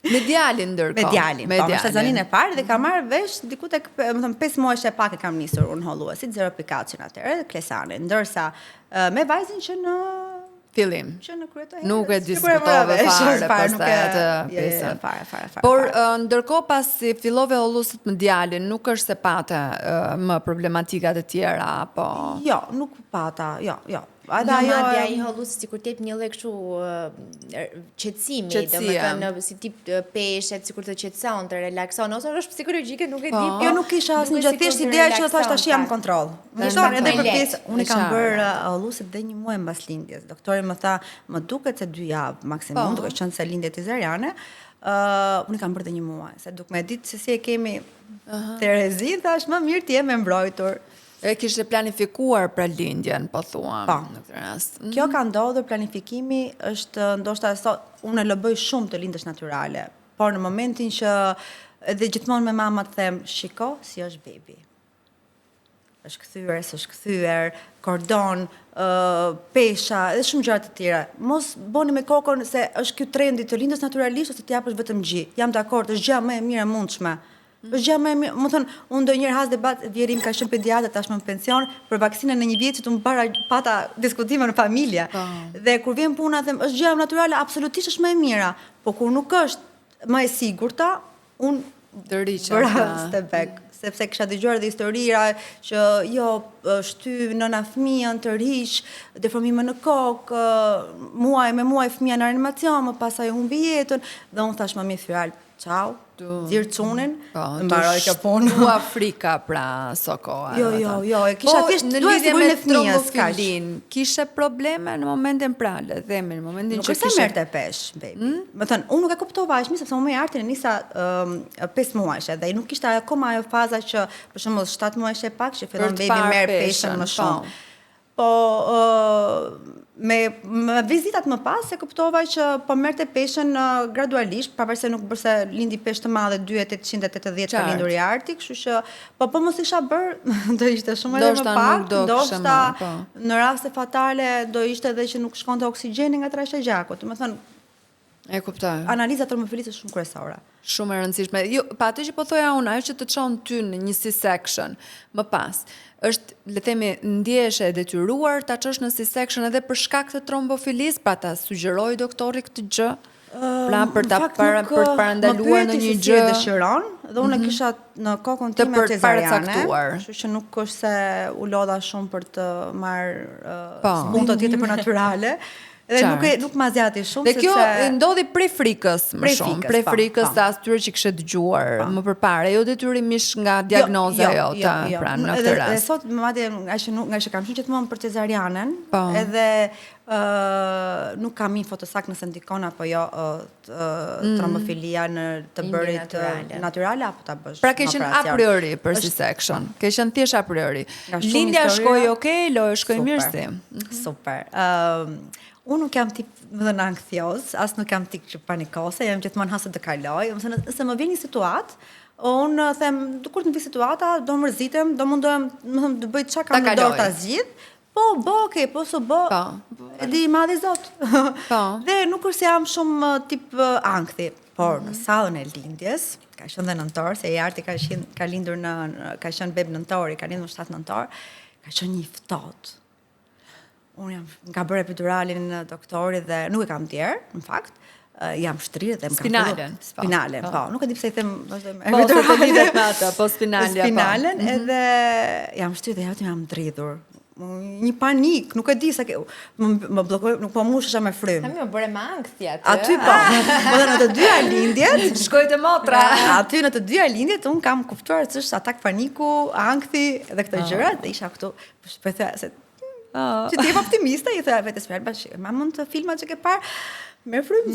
Me djalin ndërkohë. me djalin. Po, me shtazanin e parë dhe kam marrë vesh diku tek, më thënë 5 muaj e pak e kam nisur unë holluesit 0.4 atëherë, klesane, ndërsa me vajzin që në fillim. Që në krye të herës. Nuk e diskutove fare pastaj atë pjesën. Fare. Por ndërkohë pasi fillove hollusit me djalin, nuk është se pate më problematikat e tjera apo Jo, nuk pata, jo. Madje ai hollusi sikur të jep një lloj kështu qetësimi, domethënë si tip peshet, sikur të qetëson, të relakson, ose është psikologjike, nuk e di. Jo, nuk kisha asnjë gjë, thjesht ideja që thash tash jam në kontroll. Edhe për pjesë, unë kam bërë hollusit dhe 1 muaj mbas lindjes. Doktori më tha, më duket se 2 javë maksimum, duke qenë se lindje cesariane. Unë kam bërë dhe 1 muaj, se duke me ditë se si e kemi Terezi, thash më mirë ti je me mbrojtur. E kishte planifikuar pra lindjen, po thuam, në këtë rast. Kjo ka ndodhur, planifikimi është ndoshta unë e bëj shumë të lindësh natyrale, por në momentin që edhe gjithmonë me mama të them, shiko si është bebi. Është kthyer, s'është kthyer, kordon, pesha, edhe shumë gjëra të tjera. Mos boni me kokën se është ky trendi të lindës natyralisht ose të japësh vetëm gjë. Jam dakord, është gjëja më e mirë e mundshme. Është gjë më e mirë, më thon, unë ndonjëherë has debat, vjerim ka qenë pediatër tashmë në pension për vaksinën në 1 vjet që unë pata diskutime në familje. Dhe kur vjen puna them, është gjë natyrale, absolutisht është më e mira, po kur nuk është më e sigurta, unë bëra step back, sepse kisha dëgjuar dhe historira që jo shty nëna fëmijën të rish, deformime në kokë, muaj fëmija në reanimacion, më pasaj humbi jetën, dhe unë thash më mirë fjalë, ciao. Zirë cunin, mbaroj kjo punë. U Afrika pra Sokoa. Jo, kisha thjesht duhet të bëjnë fëmijës kaq. Kishe probleme në momentin prale, themi në momentin që kishe. Nuk është merrte pesh, baby. Më thënë, unë nuk e kuptova aq mirë sepse unë me artin e nisa 5 muajshe dhe nuk kishte akoma ajo faza që për shembull 7 muajshe pak që fillon baby merr peshën më shumë. Po me vizitat më pas e kuptova që po merrte peshën gradualisht, pavarësisht se nuk bërse lindi peshë të madhe 2880 ka lindur i arti, kështu që po mos isha bër, do ishte shumë edhe më pak, ndoshta në raste fatale do ishte edhe që nuk shkonte oksigjeni nga trashja e gjakut. Domethënë e kuptoj. Analiza trombofilisë është shumë kryesore. Shumë e rëndësishme. Jo, pa atë që po thoja unë, ajo që të çon ty në një C-section më pas, është, le themi, ndjehesh e detyruar ta çosh në C-section edhe për shkak të trombofilisë, pra ta sugjeroi doktori këtë gjë? Pra për të parandaluar në një gjë dëshiron, dhe unë kisha në kokën time cesariane, kështu që nuk është se u lodha shumë për të marrë spunto tjetër për natyrale. Dhe nuk ma zjati shumë. Dhe kjo ndodhi prej frikës më shumë, prej frikës të asyre që kështë dëgjuar më përpare, jo detyrimisht nga diagnoza jote, pra në këtë rast. Dhe sot, madje nga që kam shumë gjithmonë për cesarianen, edhe nuk kam info të saktë nëse ndikon apo jo trombofilia në të bërit natyrale apo ta bësh. Pra ke qenë a priori për C-section, ke qenë thjesht a priori. Lindja shkoi okay, lojë shkoi mirë si. Super. Unë nuk jam tip më dhe anksios, as nuk jam tip që panikose, jam gjithmonë hasë të kaloj, nëse më vjen një situatë, unë them, kur të më vi situata, do mërzitem, do mundohem, të bëj çka kam në dorë ta zgjidh, po, okay, po so bë, e di madhi Zot. Dhe nuk është se jam shumë tip ankthi, por në sallën e lindjes, ka qenë dhe nëntor, se i arti ka lindur ka qenë beb nëntori, ka lindur 7 nëntor, ka qenë një ftohtë. Unë nga bërë epiduralin në doktori dhe nuk e kam tjerë, në fakt. Jam shtrirë dhe më kam Spinalen. Spinalen, po. Nuk e di pse i them vazhdojmë. Po, se të lidhet me atë, po spinalja, po. Spinalen, edhe jam shtrirë dhe jam dridhur. Një panik, nuk e di sa më bllokoj, nuk po mushesha me frym. Më bëre me ankthje aty. Aty po. Po në të dyja lindjet, Shkoj te motra. aty në të dyja lindjet un kam kuptuar se është atak paniku, ankthi dhe këto gjëra dhe isha këtu, po thua se që ti je optimiste, i thua vetes fjalë bash, ma mund të filmat që ke parë, me frym.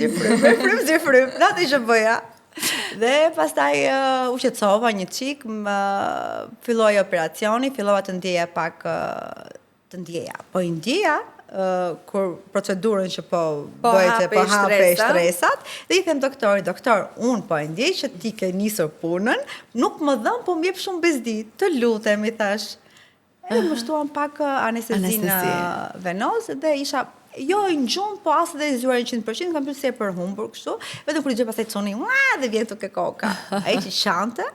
Natë që bëja. Dhe pastaj u shqetësova një çik, filloi operacioni, fillova të ndjeja pak të ndjeja. Po i ndjeja kur procedurën që po bëjte, po hape stresat, dhe i them doktor, unë po e ndjej që ti ke nisur punën, nuk më dhëm, po më jep shumë bezdi, të lutem, i thash. Edhe më shtuan pak anestezin venoz dhe isha jo në gjumë, po asë dhe zjuar 100%, kam përse për humbur kështu, vetëm kur i gjë pasaj coni, dhe vjen të ke koka. A i që shante,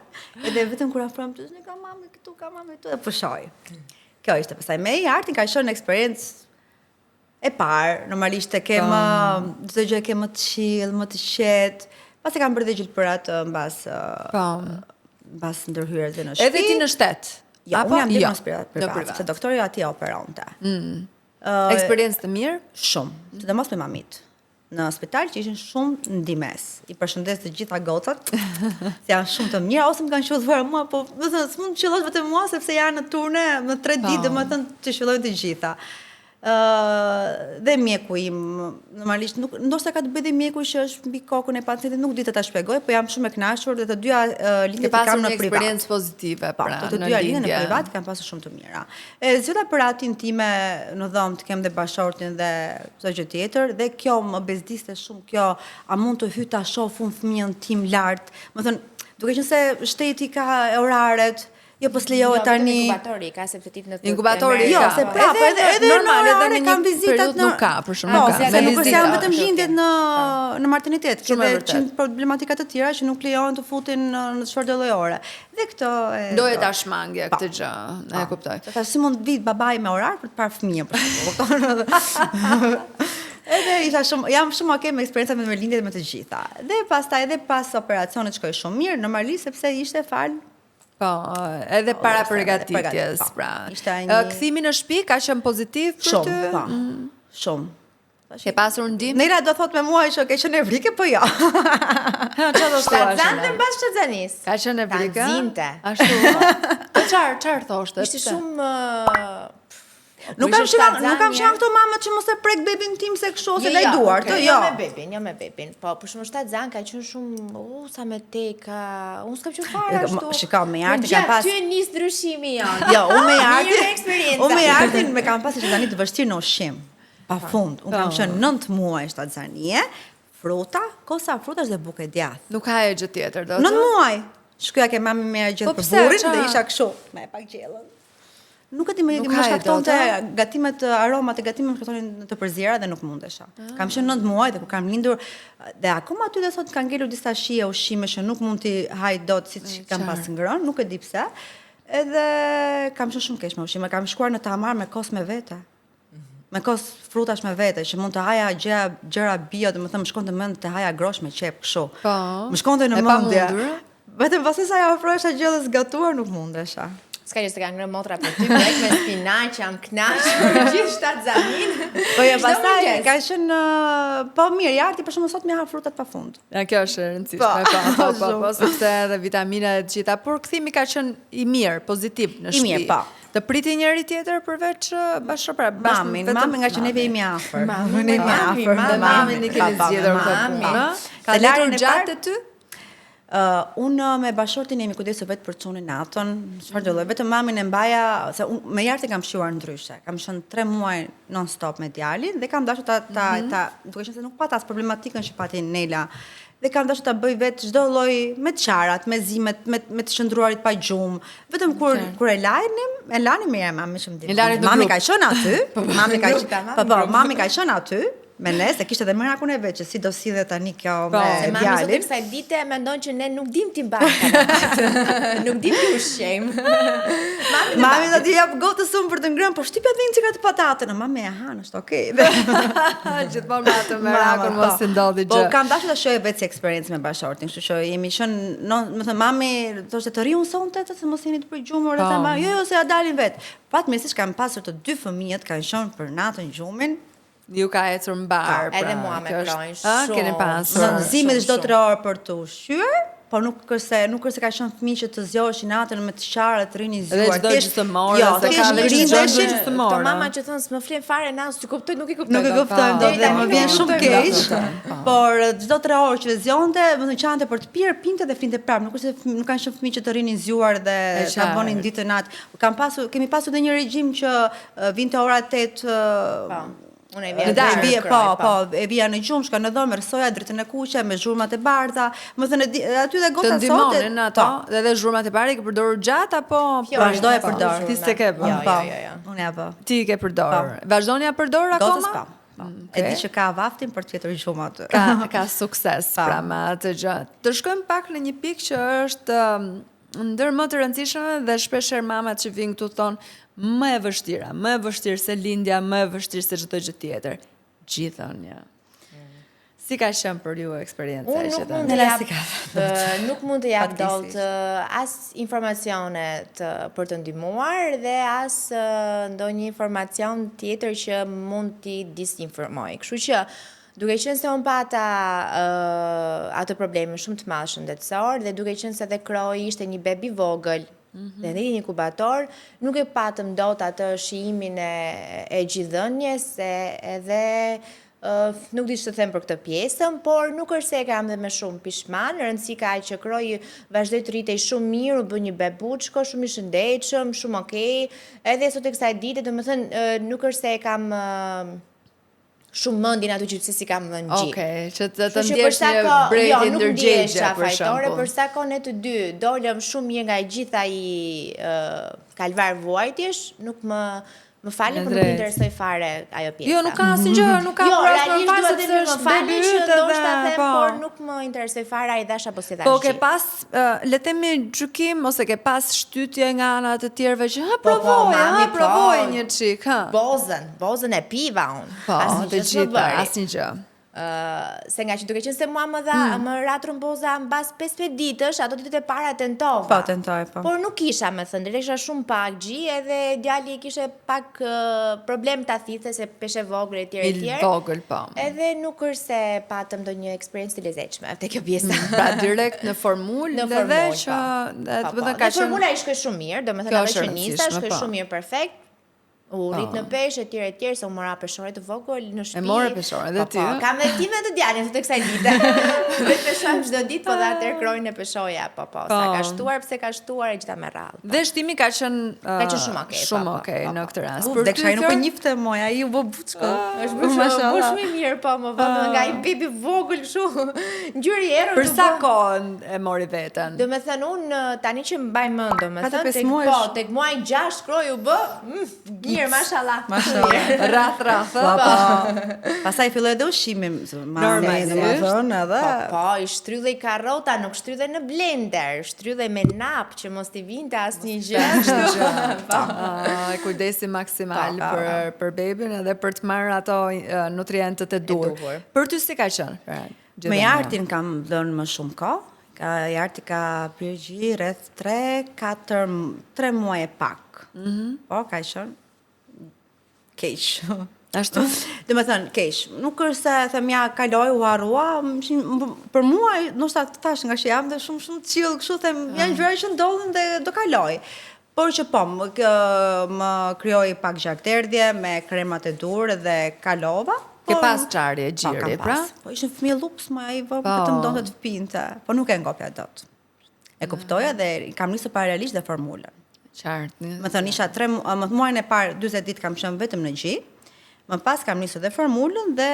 edhe vetëm kur afrëm të zhni, ka mami këtu, dhe pëshoj. Kjo ishte pasaj me i artin, ka ishon në eksperiencë e parë, normalisht e ke më, çdo gjë e ke më të chill, më të qetë, pas e kam bërë dhe gjilpërat mbas ndërhyrjes dhe në shtëpi. Edhe ti në shtet? Ja, unë jam në privat, se doktori ati operonte. Eksperiencë të mirë? Shumë, të dhe mos me mamit. Në spital që ishin shumë ndimes. I përshëndes të gjitha gocat, se janë shumë të mirë, ose më kanë qudhuar mua, po s'mund të qellosh vetëm mua, sepse janë në turne, më 3 ditë, dhe më thënë të qellojnë të gjitha. Dhe mjeku im, normalisht, ndoshta ka të bëjë dhe mjeku që është mbi kokën e pacientit, nuk di të ta shpjegoj, po jam shumë e kënaqur dhe të dyja lindjet i kam në privat. Ke pasur një eksperiencë pozitive pra në lindje. Të dyja lindjet në privat kam pasur shumë të mira. Zgjodha për atin time në dhomë të kem dhe bashortin dhe çdo gjë tjetër, dhe kjo më bezdiste shumë, kjo a mund të hyj ta shoh unë fëmijën tim lart, më thënë, duke qenë se shteti ka oraret. Jo, po s'lejohet tani. Inkubatori ka sepse ti në Inkubatori jo, se prapë edhe normal edhe në një vizitat nuk ka, për shkak nuk ka. Nuk janë vetëm lindjet në martinitet, ka edhe 100 problematika të tjera që nuk lejohen të futen në çfarë do llojore. Dhe këto doje ta shmangje këtë gjë, e kuptoj. Tash si mund vit babai me orar për të parë fëmijën, kupton? Edhe isha jam shumë okay me eksperjencat me lindjet me të gjitha. Dhe pastaj edhe pas operacionit shkoi shumë mirë, normalisht sepse ishte fal. Po, edhe para përgatitjes, pra. Kthimi në shtëpi ka qenë pozitiv për ty? Shumë, po. Shumë. Ke pasur ndim? Nera do thot me mua që ke qenë evrike, po jo. Çfarë do thua? Shtatzante mbas shtatzanis. Ka qenë evrike? Tanzinte. Ashtu. Po çfarë thoshte? Ishte shumë Nuk kam qenë këto mamat që mos e prek bebin tim se kështu ose laj duart, jo. Jo me bebin. Po për shkak shtatzan ka qenë shumë, sa me teka. Unë s'kam qenë fare ashtu. Shikoj me Artin kam pas. Ty nis ndryshimi janë. Jo, unë me Artin. Mirë eksperiencë. Unë me Artin me kam pasur tani të vështirë në ushqim. Pafund. Unë kam qenë 9 muaj shtatzanie, fruta, kosa frutash dhe bukë djath. Nuk ka gjë tjetër, do të? 9 muaj. Shkoja ke mami me gjë për burrin dhe isha kështu, me pak gjellën. Nuk e di më shkaktonte gatimet aromat e gatimet më shkaktonin të përzjera dhe nuk mundesha. Kam qenë 9 muaj dhe kur kam lindur dhe akoma aty dhe sot kanë ngelur disa shije ushqime që nuk mund t'i haj dot siç kam pas ngrënë, nuk e di pse. Edhe kam qenë shumë keq me ushqime, kam shkuar në Tamar me kos me vete. Me kos frutash me vete, që mund të haja gjëra bio, domethënë më shkonte mend të haja grosh me qep kështu. Po. Më shkonte në mendje. Vetëm pasi sa ja ofrohesha gjë të zgatuar nuk mundesha. Ska që s'ka ngrënë motra për ty, brek me spinaq, jam knaqur gjithë shtatzanin. Po jo, pastaj ka qenë po mirë, Arti për shkak sot më ha frutat pafund. Ja, kjo është e rëndësishme, po, sepse edhe vitamina e gjitha, por kthimi ka qenë i mirë, pozitiv në shtëpi. I mirë, po. Të priti njëri tjetër përveç bashkëpara. Mamin nga që neve jemi afër. Mamin i keni zgjedhur këtë punë. Ka larë gjatë ty? Unë me bashortin jemi kujdesur vetë për çunin natën, çfarë do lloj, vetëm mamin e mbaja, se unë me Jartin kam shijuar ndryshe. Kam qenë 3 muaj non stop me djalin dhe kam dashur duke qenë se nuk pata as problematikën që pati Nela. Dhe kam dashur ta bëj vetë çdo lloj me çarat, me zimet, me të shndruarit pa gjumë. Vetëm kur e lanim me mami shumë ditë. Mami ka qenë aty, mami ka qenë aty me ne, se kishte edhe merakun e vet që si do sidhe tani kjo me Se mami sot djalin. kësaj dite mendon që ne nuk dim ti mbajmë. Nuk dim ti ushqejmë. Mami do t'i jap gotës unë për të ngrënë, po shtypja të vinë cigaret patatën, mami e han, është okay. Gjithmonë me atë merakun mos i ndodhi gjë. Po kam dashur ta shoh vetë si eksperiencë me bashortin, kështu që jemi qenë, më thënë mami, thoshte të riun sonte, se mos jeni të përgjumur, e tha, jo, se ja dalin vet. Fatmirësisht kam pasur të dy fëmijët kanë qenë për natën gjumin. Ju ka ecur mbar. Edhe mua me krojnë shumë. Keni pasur. Në zimit çdo 3 orë për të ushqyer, po nuk kërse ka qenë fëmijë që të zgjoheshin natën me të qarë të rinin zgjuar. Dhe çdo gjysmore, se ka grindeshin. Këto mama që thonë s'më flen fare na, s'u kuptoj, nuk i kuptoj. Nuk e kuptojmë dot dhe më vjen shumë keq. Por çdo 3 orë që zgjonte, më thënë qante për të pirë, pinte dhe flinte prapë. Nuk është se nuk kanë qenë fëmijë që të rinin zgjuar dhe ta bënin ditë natë. Kemi pasur edhe një regjim që vinte ora 8. Unë e vija në gjumë, shka në dorë me rësoja, dritën e kuqe, me zhurmat e bardha. Më thënë, aty dhe gota sot... Të ndimonin ato, dhe zhurmat e bardha i ke përdorur gjatë, apo... Vazhdoj e përdor. Ti s'e ke bë? Unë ja bë. Ti i ke përdor. Vazhdoni ja përdor akoma? Gotës pa. E di që ka vaftin për të tjetër gjumë aty. Ka sukses pra me atë gjë. Të shkojmë pak në një pikë që është ndër më të rëndësishme dhe shpeshherë mamat që vinë këtu thonë më e vështirë se lindja, më e vështirë se çdo gjë tjetër. Gjithonja. Si ka qenë për ju eksperjenca që nuk mund të jap dot as informacione për të ndihmuar dhe as ndonjë informacion tjetër që mund t'i disinformoj. Kështu që duke qenë se unë pata atë probleme shumë të madh shëndetësor dhe duke qenë se edhe Kroi ishte një bebi vogël dhe në një inkubator, nuk e patëm dot atë shijimin e gjithëdhënies se edhe nuk di ç'të them për këtë pjesën, por nuk është se e kam dhe me shumë pishman, rëndësi ka që Kroi vazhdoi të rritej shumë mirë, u bë një bebuçko, shumë i shëndetshëm, shumë okay, edhe sot e kësaj dite, domethënë nuk është se e kam shumë mendin aty që pse si kam dhënë gjik. Okej, që të ndjesh një brejtje ndërgjegje për shembull. Për sa kohë ne të dy dolëm shumë mirë nga gjitha i kalvar vuajtjesh, nuk më falë, por nuk më interesoj fare ajo pjesa. Jo, nuk ka asnjë gjë, nuk ka realisht duhet të më falë që ndoshta them, por nuk më interesoj fare ai dash apo si dash. Po ke pas le të themi gjykim ose ke pas shtytje nga ana të tjerëve që provoj një çik, Bozën e piva unë. Po, të gjitha, asnjë gjë. Se nga që duke qenë se mua më ratrën boza mbas 15 ditësh, ato ditët e para tentova. Po, tentoj, po. Por nuk kisha, me thënë, isha shumë pak gji, edhe djali kishe pak problem ta thithë se peshe vogël e tjerë. Vogël, po. Edhe nuk është se patëm ndonjë eksperiencë të lezetshme te kjo pjesa. Pra direkt në formulë dhe që në formula i shkoi shumë mirë, domethënë ajo që nisa shkoi shumë mirë, perfekt. U rrit në peshë etj, se u mora peshore të vogël në shtëpi. E morë peshore dhe ti? Kam edhe time të djalin të kësaj dite. Vetë peshojmë çdo ditë, po dha atë Kroin e peshoja, po. Sa ka shtuar, pse ka shtuar e gjitha me radhë. Dhe shtimi ka qenë shumë okay në këtë rast. Dhe kësha nuk e njifte moj, ai u bë buçko. Është bërë shumë i mirë, po, më vonë nga i bebi vogël kështu. Ngjyri erë. Për sa kohë e mori veten? Domethënë unë tani që mbaj mend, domethënë tek muaji 6 Kroi u bë mashallah. Rrath. Pastaj filloi edhe ushqimi, domethënë edhe. Po, i shtrydhej karrota, nuk shtrydhej në blender, shtrydhej me nap që mos t'i vinte asnjë gjë. Kujdesi maksimal për bebin edhe për të marrë ato nutrientët e duhur. Për ty si ka qenë? Me Jartin kam dhënë më shumë kohë. Jarti ka pirgji rreth 3 muaj e pak. Po, ka qenë keq. Ashtu? Domethënë keq. Nuk është se them ja kaloi u harrua, për mua ndoshta thash nga që jam dhe shumë chill, kështu them janë gjëra që ndodhin dhe do kaloj. Por që po, më krijoi pak gjakderdhje me kremat e dur dhe kalova. Ke pas çarje gjiri, pra? Po ishte fëmijë lups, më ai vetëm donte të pinte, po nuk e ngopja dot. E kuptoja dhe kam nisur paralelisht dhe formulën. Qartë. Më thënë isha më muajin e parë 40 ditë kam qenë vetëm në gji. Më pas kam nisur dhe formulën dhe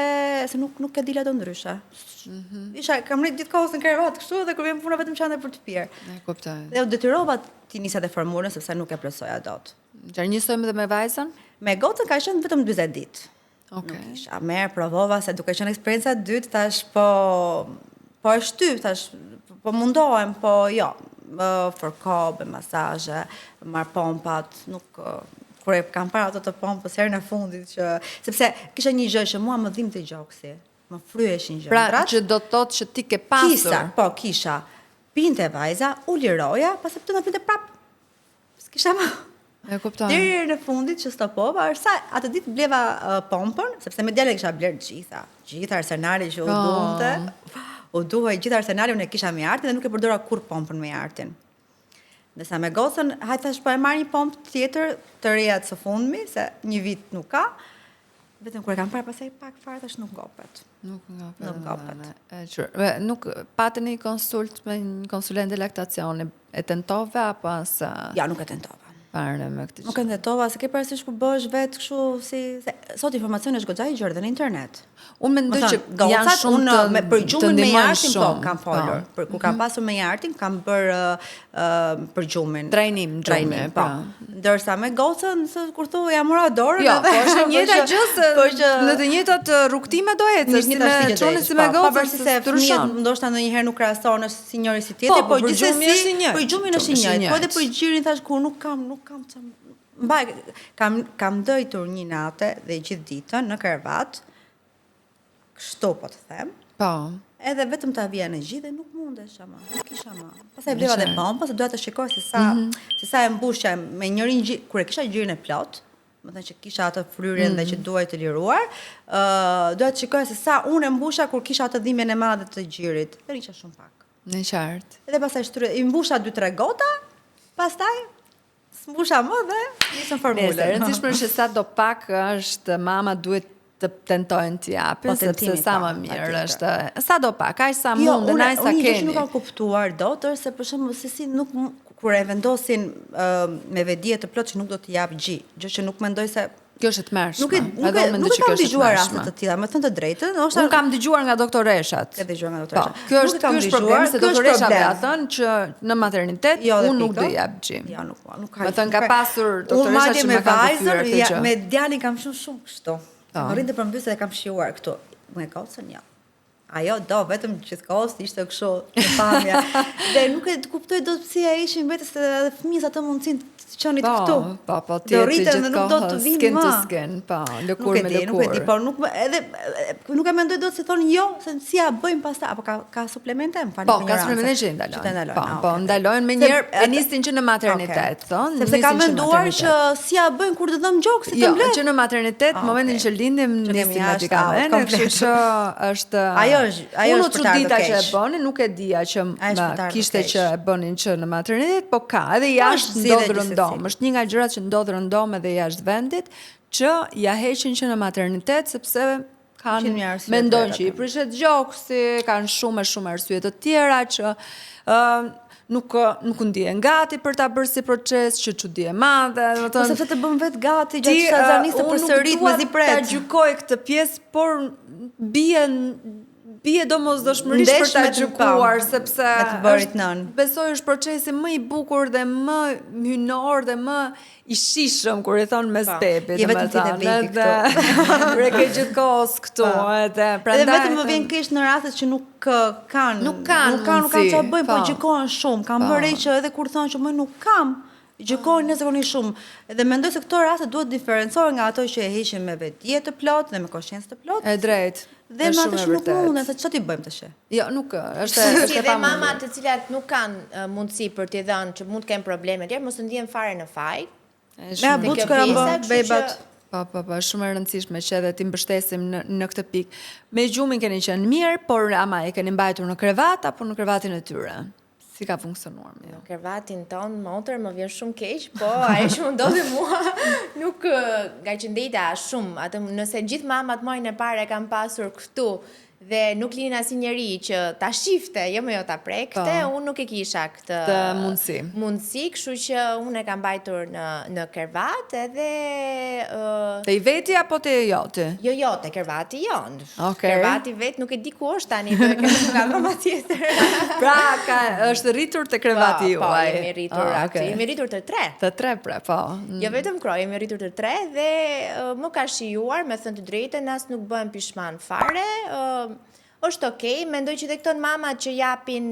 se nuk e dila do ndryshe. Kam rrit gjithë kohës në krevat kështu dhe kur vjen puna vetëm qante për të pirë. E kuptoj. Dhe u detyrova ti nisa dhe formulën sepse nuk e plotsoja dot. Çfarë njësojmë dhe me vajzën? Me gocën ka qenë vetëm 40 ditë. Okej. Nuk isha merë, provova, se duke qenë eksperjenca e dytë, tash po e shtyp, tash po mundohem, po jo, fërkobe, masazhe, marr pompat, nuk kur e kam parë ato të pompës herën e fundit sepse kisha një gjë që mua më dhimbte gjoksi, më fryeshin gjëndrat. Pra që do të thotë që ti ke pasur. Kisha. Pinte vajza, u liroja, pastaj të na pinte prap. S'kisha më. E kuptoj. Deri në fundit që stopova, sa atë ditë bleva pompën, sepse me djalin kisha bler gjitha arsenali që u duante. U duhej gjithë arsenali, unë e kisha me artin dhe nuk e përdora kur pompën me artin. Ndërsa me gocën, thash po e marr një pompë tjetër të reja të së fundmi, se një vit nuk ka. Vetëm kur e kam parë pastaj pak fare tash nuk gopet. Nuk gopet. Nuk patën një konsult me një konsulente laktacioni, e tentove apo as? Ja, nuk e tentova. Parë me këtë. Nuk e tentova, se ke parasysh kur bësh vetë kështu si sot informacioni është goxha i gjerë dhe në internet. Unë mendoj që janë shumë të për gjumin me jartin po shumë. kam folur. Kur kam pasur me jartin kam bër për gjumin. Trajnim, po. Ndërsa me gocën kur thu ja mora dorën jo, edhe. Po është e njëjta gjë se në të njëjtat rrugtime do ecësh, si me çonin si me gocën. Pavarësisht se fëmijët ndoshta ndonjëherë nuk krahasohen si njëri si tjetri, po gjithsesi për gjumin është i njëjtë. Po edhe për gjirin thash kur nuk kam mbaj kam ndëjtur një natë dhe gjithë ditën në krevat. Kështu po të them. Po. Edhe vetëm ta vija në gjithë dhe nuk mundesha më. Nuk kisha më. Pastaj bleva dhe pompën, se doja të shikoj se sa e mbushja me njërin kur e kisha gjirin e plot, më thënë që kisha atë fryrjen dhe që duaj të liruar, doja të shikoj se sa unë e mbusha kur kisha atë dhimbjen e madhe të gjirit. Dhe isha shumë pak. Në qartë. Edhe pastaj i mbusha 2-3 gota, pastaj s'mbusha më dhe nisën formulën. E rëndësishme është sa do pak është mama duhet të tentojnë të japin, sepse sa më mirë është. Sa do pak, aq sa mund, ai sa keni. Unë nuk kam kuptuar dot, se për shembull se si nuk kur e vendosin me vedije të plot që nuk do të jap gjë, gjë që nuk mendoj se kjo është e tmerrshme. Nuk kam dëgjuar raste të tilla, me thënë të drejtën, ndoshta unë kam dëgjuar nga doktoreshat. E dëgjuar nga doktoreshat. Kjo është problem se doktoresha ka thënë që në maternitet unë nuk do jap gjë. Jo, nuk ka. Me thënë ka pasur doktoresha që më kanë thyer këtë gjë. Me djalin kam shumë kështu. Më rrinë të përmbysë dhe kam shiuar këtu. Me gocën, jo. Ajo do, vetëm gjithkohës ishte kështu në pamje. Dhe nuk e kuptoj do të si e ishin vetë se edhe fëmijës atë mundësin të qenit këtu. Po, tjetë gjithkohës, skin to skin, po, lëkur me lëkur. Nuk e di, por nuk e mendoj do të se thonë jo, se si ja bëjmë pastaj, apo ka suplemente, më falni. Po, ka suplemente që ndalojnë. Po, ndalojnë me njerë, e nistin që në maternitet, thonë. Sepse ka menduar që si ja bëjmë kur të dhëmë gjokë, si të mbledh. Jo, që në maternitet, momentin që lindim, nistin medikament, kështu që është... Ajo është çudita që e bënin, nuk e dija që kishte që e bënin që në maternitet, po ka, edhe jashtë ndodh rëndom. Është një nga gjërat që ndodh rëndom edhe jashtë vendit, që ja heqin që në maternitet, sepse kanë mendojnë që i prishet gjoksi, kanë shumë arsye të tjera që nuk ndihen gati për ta bërë si proces, që çudi e madhe, domethënë sepse të bën vet gati gjatë sazanisë të përsërit me zipret. Ta gjykoj këtë pjesë, por bie domosdoshmërisht për ta gjykuar, sepse besoj është procesi më i bukur dhe më hynor dhe më i shishëm kur i thon mes tepit, domethënë. Dhe ke gjithkohës këtu, edhe prandaj. Edhe vetëm më vjen keq në rastet që nuk kanë çfarë bëjnë, po gjykohen shumë. Kam bërë që edhe kur thonë që më nuk kam, gjykojnë zakonisht shumë. Dhe mendoj se këto raste duhet diferencohen nga ato që e heqin me vetdije të plot dhe me konsciencë të plot. E drejt. Dhe me ato që nuk munden, se ç'ti bëjmë tash? Jo, nuk është si dhe mama të cilat nuk kanë mundësi për t'i dhënë që mund të kenë probleme të tjera, mos të ndihen fare në faj. Me abuçka bebat. Po, shumë e rëndësishme që edhe ti mbështesim në këtë pikë. Me gjumin keni qenë mirë, por ama e keni mbajtur në krevat apo në krevatin e tyre? Si ka funksionuar me jo? Në krevatin ton, motor, më vjen shumë keq, po ajo që më ndodhi mua, nuk nga që ndejta shumë, atë nëse gjithë mamat mojnë e pare kam pasur këtu, Dhe nuk lirin asnjë njeri që ta shifte, jo më jo ta prekte, unë nuk e kisha këtë mundësi, kështu që unë e kam mbajtur në kervat edhe te i veti apo te jote? Jo, te kervati jon. Okay. Kervati vet nuk e di ku është tani, do e kem nga mama tjetër. Pra, është rritur te krevati juaj. Po, jemi rritur aty. Jemi rritur të tre. Të tre, pra, po. Jo vetëm kroj, jemi rritur të tre dhe më ka shijuar, me thënë të drejtën, as nuk bëhem pishman fare. Është okej, mendoj që dhe këto mama që japin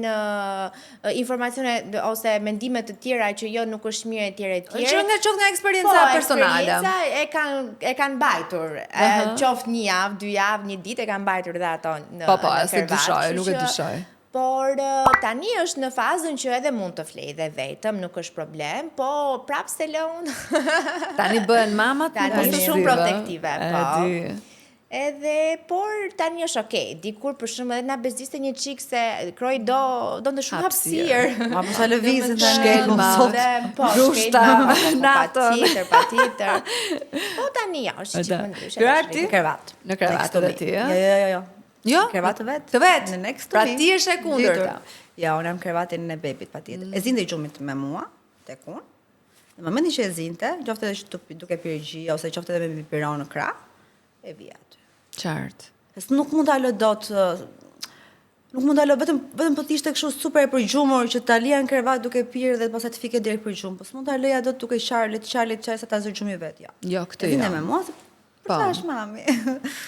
informacione ose mendime të tjera që jo nuk është mirë e tjera. Që nga qoftë nga eksperienca personale. E kanë mbajtur. Qoftë një javë, 2 javë, një ditë e kanë mbajtur dhe ato në Po, kervat. nuk e dyshoj. Por tani është në fazën që edhe mund të flej dhe vetëm, nuk është problem, po prapë se lëun. Tani bëhen mamat tani është shumë protektive, po. Edhe, por tani është okej. Dikur për shembull edhe na bezdiste një çik se kroj donte shumë hapësirë. Ma sa lëvizën tani shkelma. Po, Grushta, patjetër. Po tani ja, është çik më ndryshe. Krati? Kervat. Në krevat edhe ti, Jo. Jo? Kervat të vet. Të vet. Në next pra ti je e kundërta. Ja, unë jam kervatin e bebit patjetër. E zinte gjumit me mua tek unë. Në momentin që e zinte, qoftë edhe që duke pirë gjia ose qoftë edhe me biberon në krah, e vi aty. Qartë. Nuk mund ta lë dot, nuk mund ta lë vetëm po të ishte kështu super e përgjumur që ta lija në krevat duke pirë dhe pastaj të fike deri për gjumë. Po s'mund ta lëja dot duke qarë çaj sa ta zë gjumi vet, ja. Jo, këtë jo. Zinte me mua, po thash mami.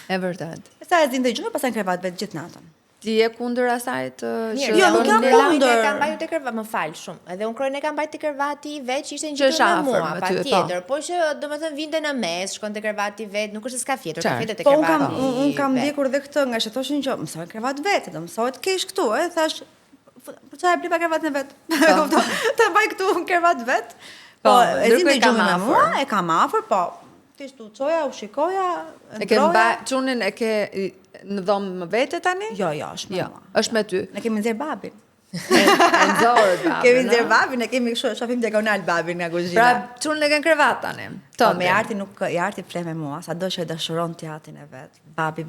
E vërtet. Sa e zinte gjumi, pastaj në krevat vet gjithë natën. Ti je kundër asaj të që jo, nuk jam kundër. E kam mbajtur te kervati, më fal shumë. Edhe unë krojën e kam mbajtur te kervati vet që ishte ngjitur me mua, patjetër. Po që domethënë vinte në mes, shkon te kervati vet, nuk është se s'ka fjetur, ka fjetur te kervati. Po unë kam ndjekur dhe këtë, nga që thoshin që mësoj krevat vet, do mësohet keq këtu, thash, po çfarë bli pa krevatin vet? Kupton? Ta mbaj këtu në krevat vet. Po, e zinte gjumi me mua, e kam afër, po. Ti u çoja, u shikoja, e ke çunin e ke në dhomë më vete tani? Jo, është me mua. Është me ty. Ne kemi nxjerr babin. E nxorët babin. Kemi nxjerr babin, ne kemi kështu, shohim diagonal babin nga kuzhina. Pra çunin e kanë krevat tani. Po me Arti fle me mua, sado që e dashuron teatrin e vet. Babi,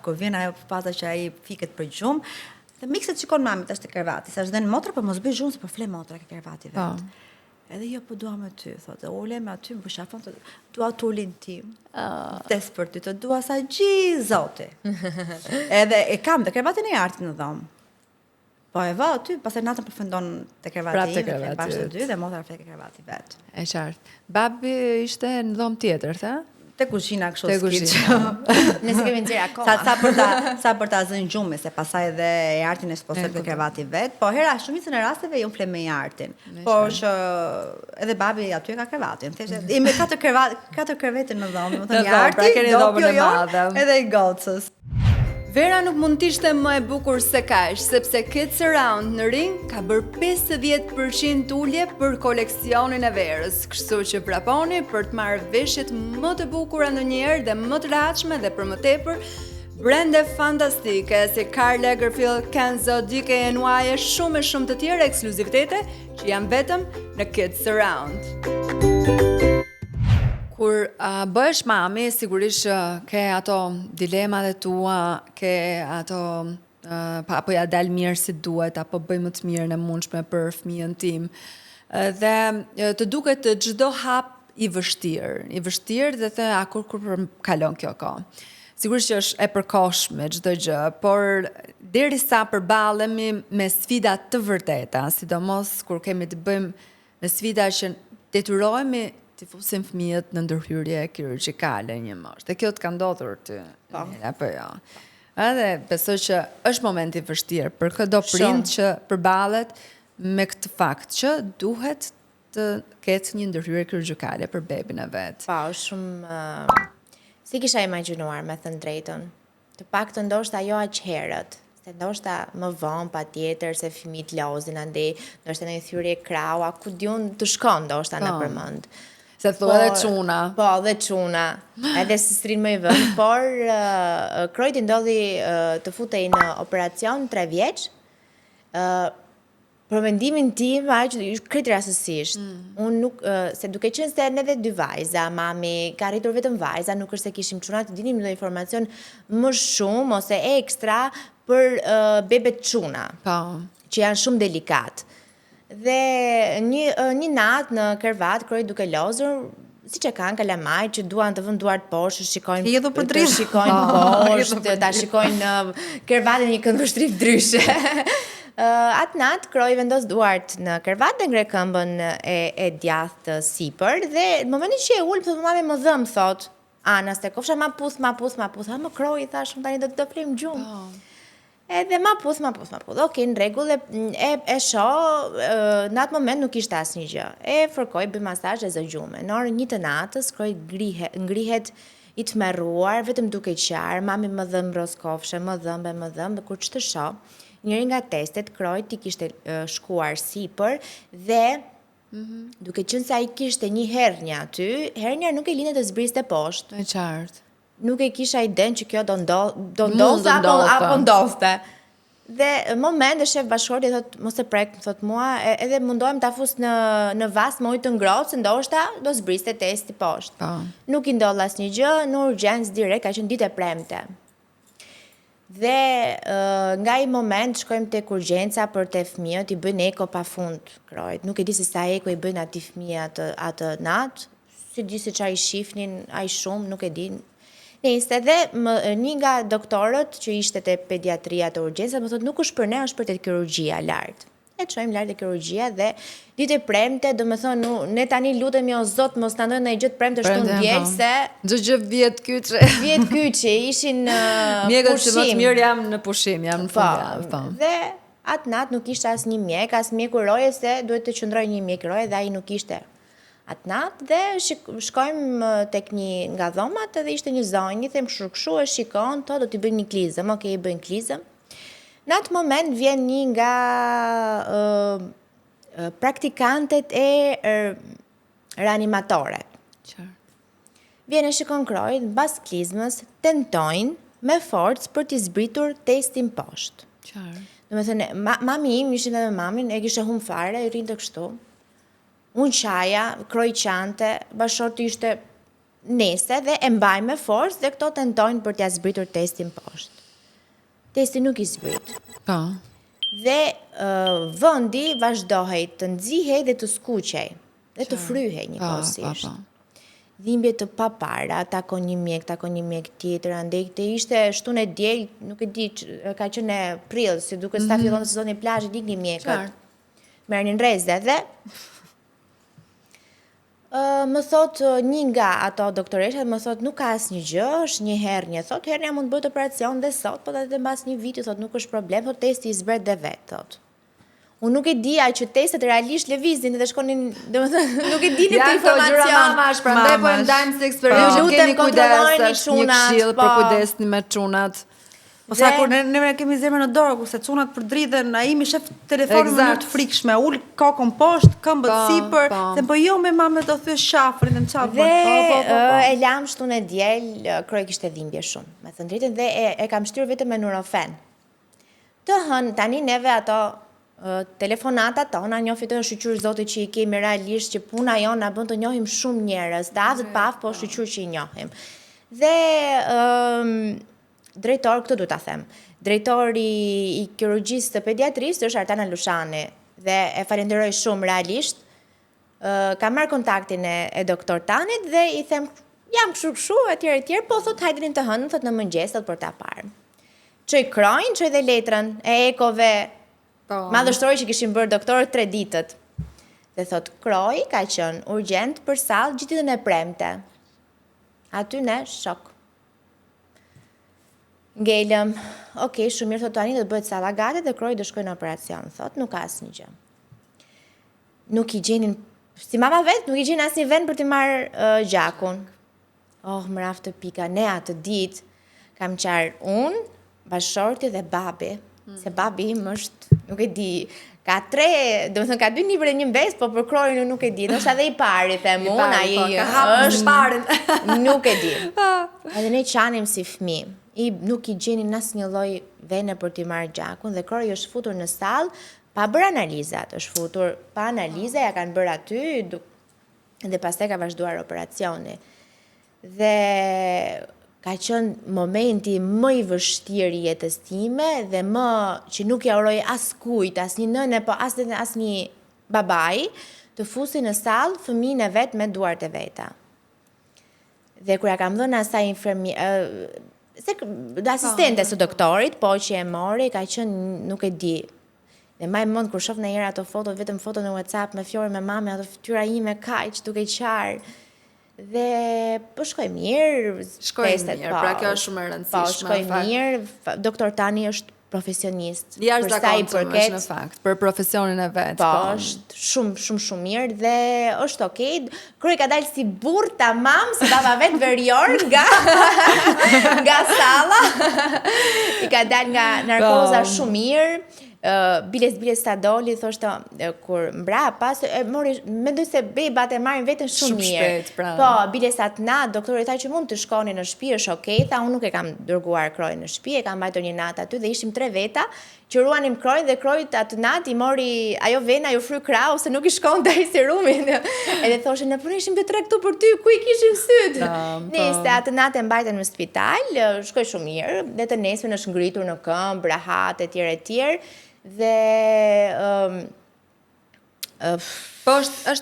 kur vjen ajo faza që ai fiket për gjumë, dhe mikset shikon mami tash te krevati, sa s'den motra, po mos bëj gjumë se po fle motra ke krevati vet. Edhe jo, po dua me ty, thotë, ulem aty, më shafon, dua tulin tim, des për ty, të dua sa zoti. Edhe e kam dhe krevatin e Artit në dhomë. Po e vë aty, pastaj natën përfundon te krevati im, bashkë të dy dhe motra flet ke krevati vet. E qartë. Babi ishte në dhomë tjetër, the? Te kuzhina kështu skit. Nëse kemi nxjerr akoma. Sa për ta zënë gjumë, se pastaj edhe e Artin e sposet me krevati vet, po hera shumicën e rasteve jo flem me Artin. Por që edhe babi aty ka krevatin. Thjesht jemi 4 krevete në dhomë, domethënë Arti keni dhomën e madhe. Edhe i gocës. Vera nuk mund t'ishte më e bukur se kaq, sepse Kids Around në ring ka bërë 50% ulje për koleksionin e Verës, kështu që praponi për të marrë veshjet më të bukura ndonjëherë dhe më të rehatshme dhe për më tepër brende fantastike si Karl Lagerfeld, Kenzo, DKNY e shumë të tjera ekskluzivitete që janë vetëm në Kids Around. Kur bëhesh mami, sigurisht ke ato dilemat e tua, ke ato apo ja dal mirë si duhet, apo bëj më të mirën e mundshme për fëmijën tim. Dhe të duket çdo hap i vështirë dhe the kur kalon kjo kohë. Sigurisht që është e përkohshme çdo gjë, por derisa përballemi me sfida të vërteta, sidomos kur kemi të bëjmë me sfida që detyrohemi të fusim fëmijët në ndërhyrje kirurgjikale një moshë. Dhe kjo të ka ndodhur ty, apo jo? Edhe besoj që është momenti vështirë për çdo prind që përballet me këtë fakt që duhet të ketë një ndërhyrje kirurgjikale për bebin e vet. Po, shumë si kisha imagjinuar, me thënë drejtën. Të paktën ndoshta jo aq herët. Se ndoshta më vonë patjetër se fëmijët lozin andej, ndoshta në thyrje kraua, ku diun të shkon ndoshta në përmend. Se thua edhe çuna. Po, dhe çuna. Edhe si strin më i vën, por Krojti ndodhi të futej në operacion 3 vjeç. Për mendimin tim, krejt rastësisht. Unë nuk, se duke qenë se ne dhe 2 vajza, mami ka rritur vetëm vajza, nuk është se kishim çuna të dinim ndonjë informacion më shumë ose ekstra për bebet çuna, që janë shumë delikat. Dhe një natë në krevat, Kroj duke lozur, si që kanë kalamaj që duan të vënë duart poshtë, shikojnë poshtë, ta shikojnë krevatin një këndvështrim ndryshe. Atë natë, Kroj vendos duart në krevat dhe ngre këmbën e djathtë sipër dhe në momentin që e ul, thotë mami më dhëm, thot, Ana, ste kofsha ma puth. Ha më Kroj, thash, tani do të flejmë gjumë. Edhe ma puth. Okej, në rregull, e shoh, në atë moment nuk ishte asnjë gjë. E fërkoj, bëj masazh e zëgjume. Në orën 1 të natës, Kroj ngrihet i tmerruar, vetëm duke qarë, mami më dhëm roskofshe, më dhëm, kur që të shoh, njëri nga testet, Kroj ti kishte shkuar sipër dhe duke qenë se ai kishte një hernje aty, hernja nuk e linte të zbriste poshtë. E qartë. Nuk e kisha iden që kjo do ndodhte apo ndodhte. Dhe moment e shef bashkëorti thot mos e prek, thot mua, edhe mundohem ta fus në vas me ujë të ngrohtë, se ndoshta do zbriste testi poshtë. Nuk i ndodh asnjë gjë, në urgjencë direkt, ka qenë ditë e premte. Dhe nga i moment shkojmë tek urgjenca për te fëmijët, i bëjnë eko pafund Krojt. Nuk e di se sa eko i bëjnë atij fëmijë atë natë, si di se çfarë i shifnin, ai shumë, nuk e di. Nëse dhe një nga doktorët që ishte te pediatria të urgjencës më thotë nuk është për ne, është për te kirurgjia lart. E çojmë lart te kirurgjia dhe ditë e premte, domethënë ne tani lutemi o Zot mos na ndonjë ndonjë gjë të premte shtunë diel se çdo gjë vjet kyçe. Vjet kyçe, ishin mjekët që më të mirë jam në pushim, jam në fundjavë. Dhe atë natë nuk ishte asnjë mjek, as mjeku roje se duhet të qëndrojë një mjek roje dhe ai nuk ishte. Atë natë dhe shkojmë tek një nga dhomat edhe ishte një zonjë, them kështu e shikon, do t'i bëjnë një klizëm, i bëjnë klizëm. Në atë moment vjen një nga praktikantet e reanimatoret. Vjen e shikon Krojt, mbas klizmës, tentojnë me forcë për t'i zbritur testin poshtë. Domethënë, mami im, ishin edhe mamin, e kishe humbur fare, i rinte kështu. Unë qaja, Kroj qante, bashorti ishte nese dhe e mbaj me forcë dhe këto tentojnë për t'ia zbritur testin poshtë. Testi nuk i zbrit. Dhe vendi vazhdohej të nxihej dhe të skuqej dhe të fryhej njëkohësisht. Dhimbje të papara, takon një mjek tjetër, andej këtë ishte shtunë e diel, nuk e di, ka qenë prill, si duke sta fillon sezoni plazhi, iknin mjekët. Merrnin rrezë dhe më thot një nga ato doktoreshat, më thot nuk ka asnjë gjë, është një hernje, thot hernja mund bëhet operacion dhe sot, po edhe mbas një viti, thot nuk është problem, thot testi i zbret dhe vet, thot. Unë nuk e dija që testet realisht lëvizin dhe shkonin, domethënë nuk e dini këtë informacion. Ja, mamash, prandaj po e ndajmë se eksperiencë, keni kujdes, është një këshill për kujdesni me çunat. Ose kur ne kemi zemrën në dorë, kurse çunat përdridhen, ai mi shef telefonin më të frikshme, ul kokën poshtë, këmbët sipër, se po jo me mamë do thyesh shafrin në çfarë bën. E lam shtunë e diel, Kroj kishte dhimbje shumë, me thënë drejtën dhe e kam shtyr vetëm me Nurofen. Të hën tani neve ato telefonata tona njohim të shqyr Zotit që i kemi realisht që puna jon na bën të njohim shumë njerëz, të avët paf, po shqyr që i njohim. Dhe drejtor, këtë duhet ta them. Drejtori i kirurgjisë të pediatrisë është Artana Lushani dhe e falenderoj shumë realisht. Kam marrë kontaktin e doktor Tanit dhe i them jam kështu etj, po thot hajdeni të hënën, thot në mëngjes për ta parë. Çoj Krojnë, çoj dhe letrën e ekove madhështori që kishin bërë doktorët 3 ditët. Dhe thot Kroj ka qenë urgjent për sallë gjithë ditën e premte. Aty ne shok. Ngelëm, okej, shumë mirë, thot tani do të bëhet salla gati dhe Kroj do shkojë në operacion, thot, nuk ka asnjë gjë. Nuk i gjenin, si mama vet, nuk i gjenin asnjë vend për të marrë gjakun. Mraft të pika, ne atë ditë kam qarë unë, bashorti dhe babi, se babi im është, nuk e di, ka 3, domethënë ka 2 libra një mbes, po për Krojin nuk e di, do shta dhe i pari, them unë, ai është, nuk e di. Edhe ne qanim si fëmijë. Nuk i gjenin asnjë lloj vene për t'i marrë gjakun dhe Kroj është futur në sallë pa bërë analizat, është futur pa analiza, ja kanë bërë aty dhe pastaj ka vazhduar operacioni. Dhe ka qenë momenti më i vështirë i jetës time dhe më që nuk ja uroj askujt, as një nënë, po as një babai, të fusi në sallë fëmijën e vet me duart e veta. Dhe kur ja kam dhënë asaj asistente së doktorit, po që e mori, ka qenë nuk e di. Dhe më e mund kur shoh në herë ato foto, vetëm foto në WhatsApp me Fiore me mame, ato fytyra ime kaq duke qarë. Dhe po shkoj mirë, Shkoj mirë, pra kjo është shumë e rëndësishme. Po shkoj mirë, doktor Tani është profesionist. Jashtëzakonshëm është në fakt, për profesionin e vet. Po, është shumë mirë dhe është okay. Kroj ka dalë si burr tamam, se dava vetë verior nga salla. I ka dalë nga narkoza shumë mirë. Biles ta doli, thoshte kur mbrapa, mendoj se bebat e marrin veten shumë mirë. Pra. Po, bilesat natë, doktori tha që mund të shkoni në shtëpi, është okay, tha unë nuk e kam dërguar Krojën në shtëpi, e kam mbajtur një natë aty dhe ishim 3 veta, që ruanim Krojën dhe Krojt atë natë i mori ajo vena, ju fry krau se nuk i shkonte ai serumin. Edhe thoshte ne punishim të 3 këtu për ty, ku i kishin syt? Nëse atë natë e mbajtën në spital, shkoi shumë mirë, dhe të nesër është ngritur në këmbë, rahat etj. Dhe po është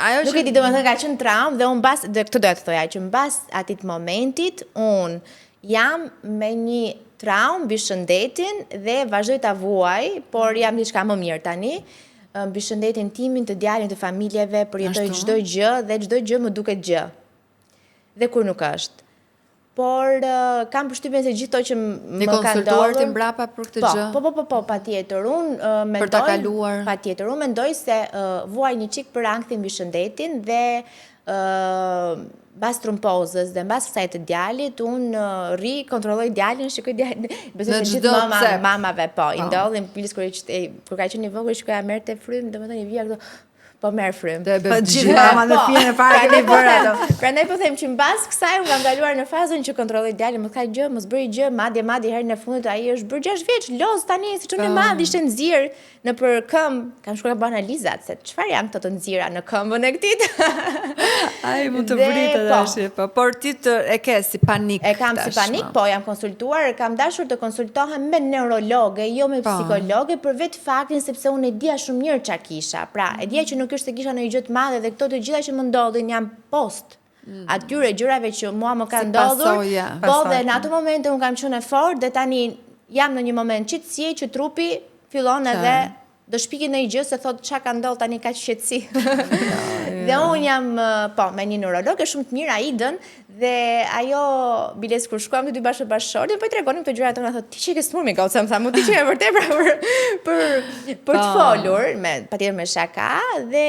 ajo nuk e di, domethënë ka qenë traumë dhe unë këtë do të thoja që mbas atit momentit unë jam me një traumë mbi shëndetin dhe vazhdoj ta vuaj, por jam diçka më mirë tani. Mbi shëndetin timin, të djalin, të familjeve, përjetoj çdo gjë dhe çdo gjë më duket gjë. Dhe kur nuk është. Por kam përshtypjen se gjithë to që më ka ndodhur. Një konsultuar ti mbrapa për këtë gjë? Po, patjetër. Unë mendoj për ta kaluar. Patjetër, unë mendoj se vuaj një çik për ankthim mbi shëndetin dhe mbas trumpozës dhe mbas kësaj të djalit, unë kontrolloj djalin, shikoj djalin. Besoj se gjithë mamave po, i ndodhin pilis kur ka qenë i vogël, shikoja merrte frym, domethënë i vija këto po merr frym. Po gjithë mama në fjalën e parë keni bërë ato. Prandaj po them që mbas kësaj unë kam kaluar në fazën që kontrolloj djalin, mos ka gjë, mos bëri gjë, madje herën e fundit ai është bërë 6 vjeç, loz tani, siç unë madh ishte nxirr nëpër këmbë, kam shkuar bën analizat se çfarë janë këto të nxira në këmbën e këtij. Ai mund të vritet tash, po, por ti e ke si panik. E kam si panik, po jam konsultuar, kam dashur të konsultohem me neurologe, jo me psikologe, për vetë faktin sepse unë e dija shumë mirë ç'a kisha. Pra, e dija që nuk është se kisha ndonjë gjë të madhe dhe këto të gjitha që më ndodhin janë post atyre gjërave që mua më kanë ndodhur. Po dhe në atë moment unë kam qenë fort dhe tani jam në një moment qetësie që trupi fillon edhe do shpikin në i gjë se thot qa ka ndodhur tani ka qetësi. Dhe unë jam me një neurolog shumë të mirë Aidën dhe ajo biles kur shkuam të dy bashkëshorte po i tregonim këto gjëra tona, thot ti që ke smur me gocë, më tha, mu ti që e vërtet për të folur, patjetër me shaka dhe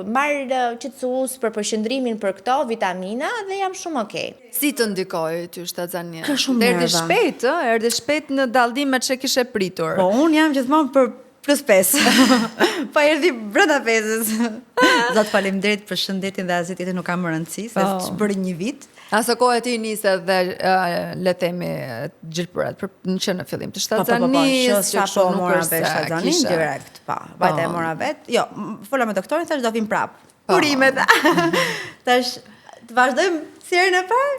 marr qetësues për përqendrimin për këto vitamina dhe jam shumë okay. Si të ndikoi ty Shtazania? Shumë erdhi shpejt në dallim me ç'e kishe pritur. Po unë jam gjithmonë për +5. Pa erdhi brenda 5-s. Zot faleminderit për shëndetin dhe asgjë tjetër nuk kam rëndësi, se bëri një vit. Asë kohë ti nise dhe le themi gjilpërat që në fillim të Shtazanis, që kështu nuk është Shtazanin direkt, pa. Vajta e mora vet. Jo, fola me doktorin, thash do vim prap. Kurimet. Tash të vazhdojmë si herën e parë?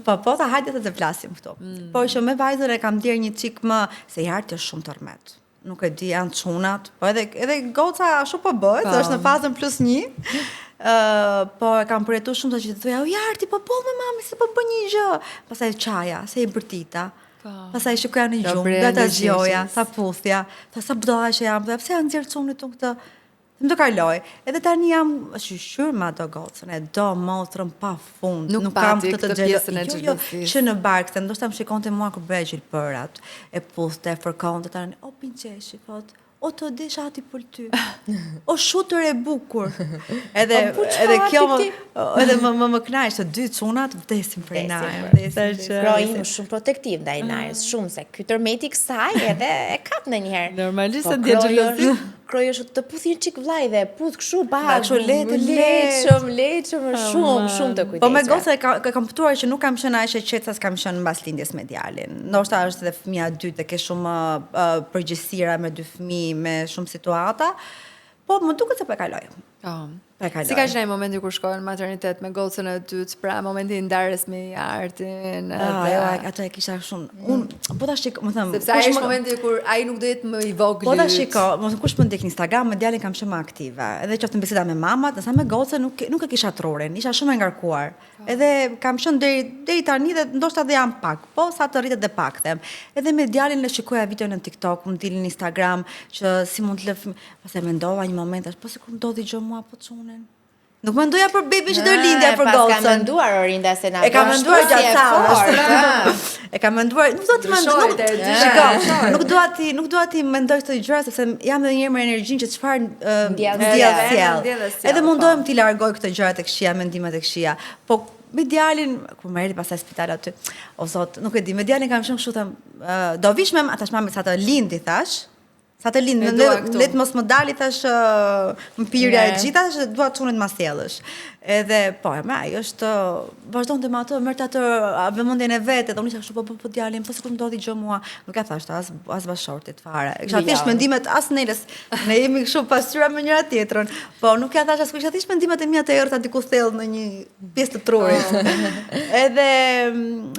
Po, ta hajde të flasim këtu. Po që me vajzën e kam dirë një çik më se i hartë është shumë tërmet. Nuk e di, janë çunat, po edhe goca ashtu po bëhet, është në fazën +1. Po e kam përjetuar shumë që të thoja, o Jarti, po me mami se po bën një gjë. Pastaj çaja, se i bërtita. Pastaj shikoja në gjumë, do ta zgjoja, sa puthja, sa budalla që jam, pse janë nxjerr çunit këtu. Më do kaloj. Edhe tani jam shqyr me ato gocën, e do motrën pa fund. Nuk kam këtë pjesën e xhelosisë. Që në bark, se ndoshta më shikonte mua kur bëja gjilpërat, e puthte, fërkonte tani, o pinçeshi, thot, o të desha ati për ty. O shutër e bukur. Edhe kjo edhe më knaq, të dy çunat vdesin për najë. Kroi im shumë protektiv ndaj najës, shumë se ky tërmeti kësaj edhe e kap ndonjëherë. Normalisht ndjen xhelozi. krojo është të puthi një çik vllai dhe puth kështu kështu lehtëshëm, shumë të kujdesshme. Po me goca kam kuptuar që nuk kam qenë aq e qetësa s'kam qenë mbas lindjes me djalin. Ndoshta është edhe fëmia e dytë, ke shumë përgjegjësira me dy fëmijë, me shumë situata. Po më duket se po e kaloj. Si ka qenë ai momenti kur shkojnë në maternitet me gocën e dytë, pra momenti i ndarjes me Artin. Ato e kisha shumë. Po ta shikoj, më thëmë. Sepse ai është momenti kur ai nuk do jetë më i vogël. Po ta shikoj, më thëmë kush më ndjek në Instagram, me djalin kam shumë më aktive. Edhe qoftë në biseda me mamat, ndërsa me gocën nuk e kisha trurin, isha shumë e ngarkuar. Edhe kam qenë deri tani dhe ndoshta dhe jam pak, po sa të rritet dhe pak them. Edhe me djalin le shikoja video në TikTok, më dilin në Instagram që si mund të lë, pastaj mendova një moment, po sikur ndodhi gjë mua po çunen. Nuk mendoja për bebin që do lindja për gocën. Pas ka menduar Orinda se na. E ka menduar gjatë savës. E ka menduar, nuk do të mendoj. Shikoj, nuk dua ti mendoj këtë gjëra sepse jam edhe një herë me energjinë që çfarë ndjell. Edhe mundohem ti largoj këtë gjëra tek shija, mendimet tek shija. Po me djalin, kur më erdhi pastaj spital aty, o zot, nuk e di, me djalin kam shumë kështu them, do vish me tash mami sa të lindi thash. Sa të lindë, let mos më dali, thash, më pirja e gjitha, dua të çunit ma sjellësh. Edhe, po, ajo është, vazhdon të më ato, mërë të atë vëmendjen e vetë, dhe unë isha kështu, po djalin, po sikur ndodhi gjë mua, nuk e thashtë, as bashortit fare. Kisha thjesht mendimet as Nelës, ne jemi kështu pasqyra me njëra tjetrën, po nuk e thash as kisha thjesht mendimet e mia të errta diku thellë në një pjesë të trurit. Edhe,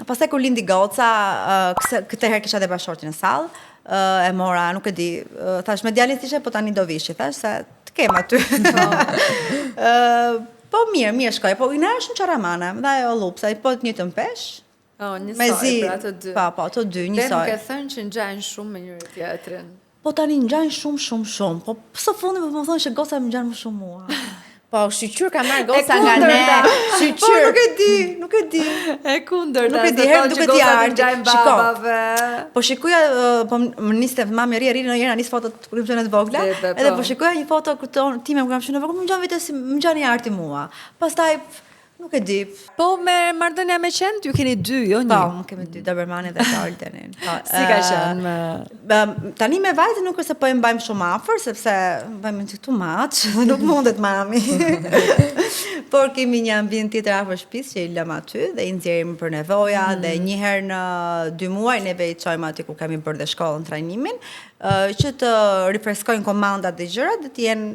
pastaj kur lindi goca, këtë herë kisha dhe bashortin në sallë, e mora, nuk e di, thash me djalin thjesht, po tani do vishi, thash se të kem aty. Po mirë shkoj, po i na është në Qaramana, dhe ajo lupsa, po të njëjtën pesh. Njësoj, pra të dy. Po, të dy, njësoj. Dhe nuk e thënë që ngjajnë shumë me njëri tjetrin. Po tani ngjajnë shumë, po së fundi më thonë që goca më ngjan më shumë mua. Po, shqyqyr ka marrë goca nga ne. Po, nuk e di. E kundërta. Nuk e di, herë duke di artë. Babave. Po shikoja, po më niste mami rri në jera nis fotot kur më qenë të vogla. Edhe po shikoja një foto time kur kam qenë në vogël, më ngjan vetë si më ngjan i arti mua. Pastaj nuk e di. Po me marrëdhënia me qend, ju keni dy, jo një. Po, kemi dy, Dobermanin dhe Goldenin. Si ka qenë? Tani me vajzën nuk është se po e mbajmë shumë afër, sepse mbajmë too much, nuk mundet mami. Por kemi një ambient tjetër afër shtëpisë që i lëm aty dhe i nxjerrim për nevoja dhe një herë në 2 muaj neve i çojmë aty ku kemi bërë dhe shkollën trajnimin, që të rifreskojnë komandat dhe gjërat dhe të jenë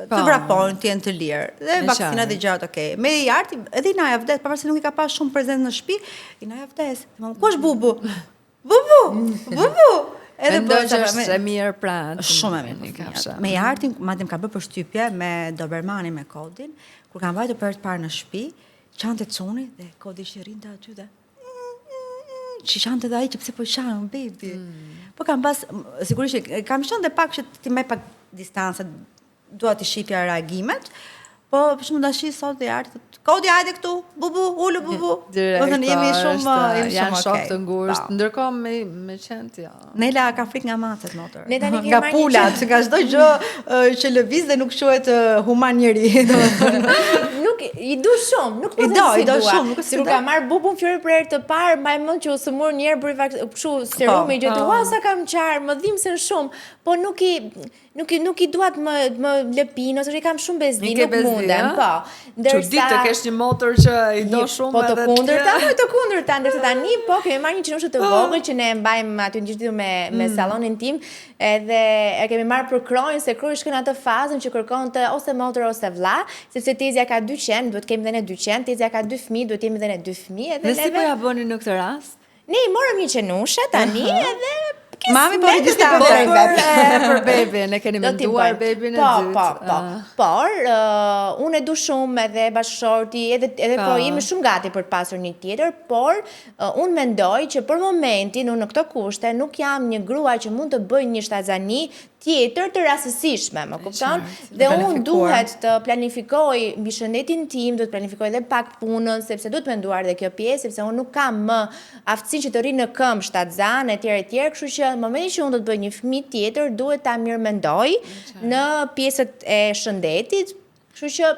të vrapojnë, të jenë të lirë. Dhe vaksinat dhe gjërat okay. Me i arti, edhe i naja vdes, pavarësisht se nuk i ka pas shumë prezencë në shtëpi, i naja vdes. Ku është bubu? Bubu! Edhe po është e mirë pra. Shumë e mirë. Me i artin, madje më ka bërë përshtypje me Dobermanin me Kodin, kur kam vajtur për të parë në shtëpi, qante çuni dhe Kodi shirinte aty dhe që qante dhe ai që pse po qanë, baby. Po kam pas, sigurisht, kam qenë dhe pak që ti me pak distanca, dua të shifja reagimet, po për shumë dashi sot dhe artë, Kodi hajde këtu, bubu, ulu bubu. Direkt, janë shok okay. të ngushtë, ndërkohë me qend, ja. Nela ka frikë nga macet, motër. Nga pulat, që nga çdo gjë që lëviz dhe nuk quhet human njeri. Nuk i du shumë, nuk po të si dua. Si nuk ka marrë bubun fjori për herë të parë, mbaj mend që u sëmur një herë për kështu serumi gjë të sa kam qarë, më dhimbsen shumë, po nuk i duat më lëpin ose i kam shumë bezdin, nuk mundem, po. Çudit të kesh një motor që i do shumë po të kundërta, ndërsa tani po kemi marrë një qinushë të vogël që ne mbajmë aty gjithë me sallonin tim, edhe e kemi marrë për Krojnë, se Krojnë shkon atë fazën që kërkon të ose motor ose vlla, sepse Tezja ka 2 qen, duhet kemi dhe ne 2 qen, Tezja ka 2 fëmijë, duhet kemi dhe ne 2 fëmijë, edhe si po ja bëni në këtë rast? Ne i morëm një qenushe tani edhe mami po i për bebin, e keni menduar bebin e dytë. Por, unë e du shumë edhe bashkëshorti, edhe po jemi shumë gati për të pasur një tjetër, por unë mendoj që për momentin, unë në këto kushte, nuk jam një grua që mund të bëj një shtazani tjetër të rastësishme, më kupton? Dhe unë duhet të planifikoj mbi shëndetin tim, duhet të planifikoj edhe pak punën, sepse duhet menduar dhe kjo pjesë, sepse unë nuk kam më aftësinë që të rri në këmbë shtatzan etj, kështu që në momentin që unë do të bëj një fëmijë tjetër, duhet ta mirëmendoj në pjesët e shëndetit, kështu që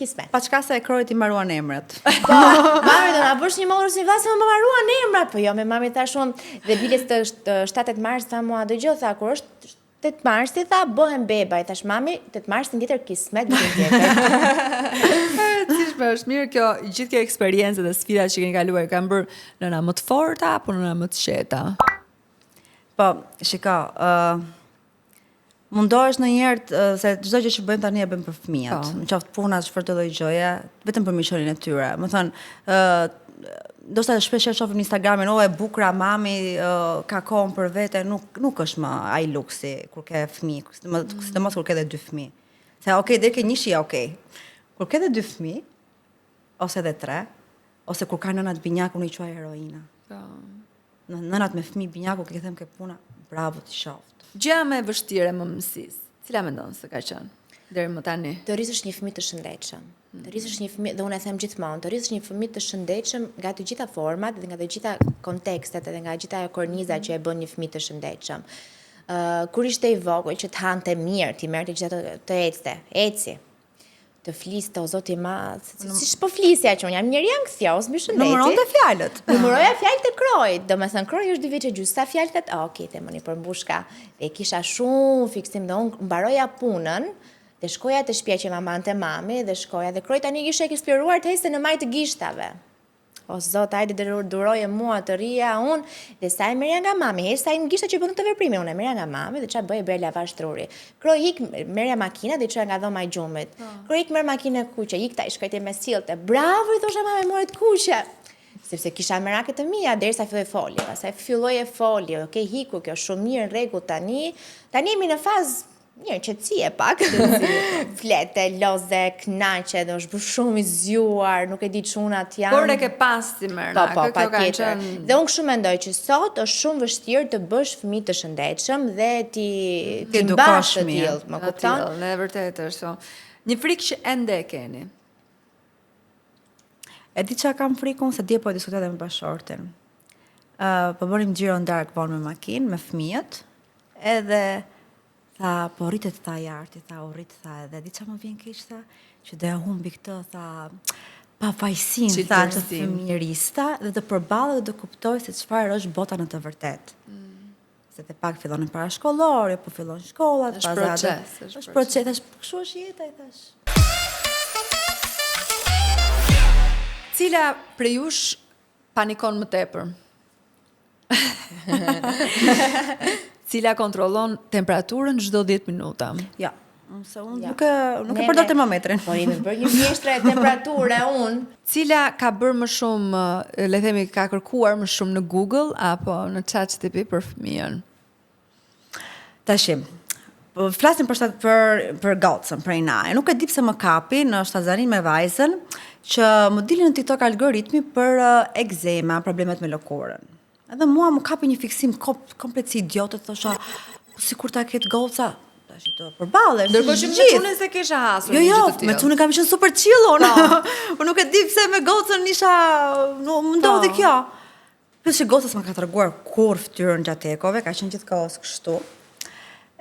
kismet. Pa çka se e Krojt i mbaruan emrat. Po, mami do na bësh një motor si vasë më mbaruan emrat, po jo me mami thash unë dhe biles të 7 mars tha mua dëgjoj tha kur është 8 marsi tha bëhem beba, i thash mami, 8 marsi tjetër kismet vitin tjetër. Cishme është mirë kjo, gjithë kjo eksperiencë dhe sfidat që keni kaluar, kanë bërë nëna më të forta apo nëna më të qeta? Po, shika, mundohesh ndonjëherë se çdo gjë që bëjmë tani e bëjmë për fëmijët. Në qoftë puna, çfarë të lloj gjëje, vetëm për miqërinë e tyre. Më thënë, ndoshta shpesh e shohim në Instagramin, e bukura mami ka kohën për vete, nuk është më ai luksi kur ke fëmijë, sidomos kur ke edhe 2 fëmijë. Se deri ke njëshi okay. Kur ke edhe 2 fëmijë, ose edhe 3, ose kur ka nënat binjaku në i quaj heroina. Nënat me fëmijë binjaku ke them ke puna, bravo të qoftë. Gjëja më e vështirë më mësis, cila mendon se ka qenë deri më tani? Të rrisësh një fëmijë të shëndetshëm. Të rrisësh një fëmijë, dhe unë e them gjithmonë, të rrisësh një fëmijë të shëndetshëm nga të gjitha format dhe nga të gjitha kontekstet dhe nga të gjitha kornizat që e bën një fëmijë të shëndetshëm. Kur ishte i vogël që të hante mirë, ti merrte gjithë të eci. Të fliste o Zoti i Madh. Si po flisja që unë jam njëri anksios, mbi shëndeti. Numëronte fjalët. Numëroja fjalët e Krojit. Domethënë Kroji është 2 vjeç e gjys. Sa fjalë ket? Themoni për mbushka. Dhe kisha shumë fiksim dhe unë mbaroja punën. Dhe shkoja te shtëpia që mbante mami dhe shkoja dhe Kroji tani kishte eksploruar të heste në maj të gishtave. O Zot, hajde duroje mua të rria unë, dhe sa e merja nga mami, sa i në gishta që bëndë të veprime, unë e merja nga mami dhe qa bëje bërë lavash truri. Kroj ik merja makina dhe i qoja nga dhoma i gjumit. Kroj ik merë makina kuqe, ik ta i shkojte me silte, bravo i thosha mami moret kuqe. Sepse kisha meraket të mija, deri sa filloj folje, sa filloj e folje, hiku kjo shumë mirë në rregull tani jemi në fazë mirë, qetësie pak. Flete, loze, knaqe, dhe është bërë shumë i zgjuar, nuk e di çunat janë. Por e ke pas si mërna, kjo ka qenë. Dhe unë kështu mendoj që sot është shumë vështirë të bësh fëmijë të shëndetshëm dhe ti mbash të tillë, më kupton? Ne vërtet është. Një frikë që ende e keni. E di çka kam frikun, se dje po e diskutoj me bashortin. Po bënim xhiron dark vonë me makinë, me fëmijët, edhe tha, po rritet tha jarti, tha, u rrit, tha, edhe di qa më vjen keq, tha, që dhe humbi këtë, tha, pa fajsin, tha, të fëmijërista, dhe të përballë dhe të kuptoj se çfarë është bota në të vërtet. Se të pak fillon në parashkollore, po fillon shkollat, është proces, është proces, kështu është jeta, i thash. Cila prej jush panikon më tepër? Cila kontrollon temperaturën çdo 10 minuta. Ja, se unë nuk e përdor termometrin. Po jemi bërë një mjeshtre e temperature unë. Cila ka bërë më shumë, le themi, ka kërkuar më shumë në Google apo në ChatGPT për fëmijën? Tashim. Flasim për gocën, për inaje. Nuk e di pse më kapi në shtazarin me vajzën që më dilin në TikTok algoritmi për ekzema, problemet me lëkurën. Edhe mua më kapi një fiksim komplet si idiotë, thosha, sikur ta ketë goca, tash të përballë. Ndërkohë që me çunën se kisha hasur. Jo, me çunën kam qenë super chill unë. Unë nuk e di pse me gocën isha, më ndodhi kjo. Plus që goca s'ma ka treguar kur fytyrën gjatë ekove, ka qenë gjithkohës kështu.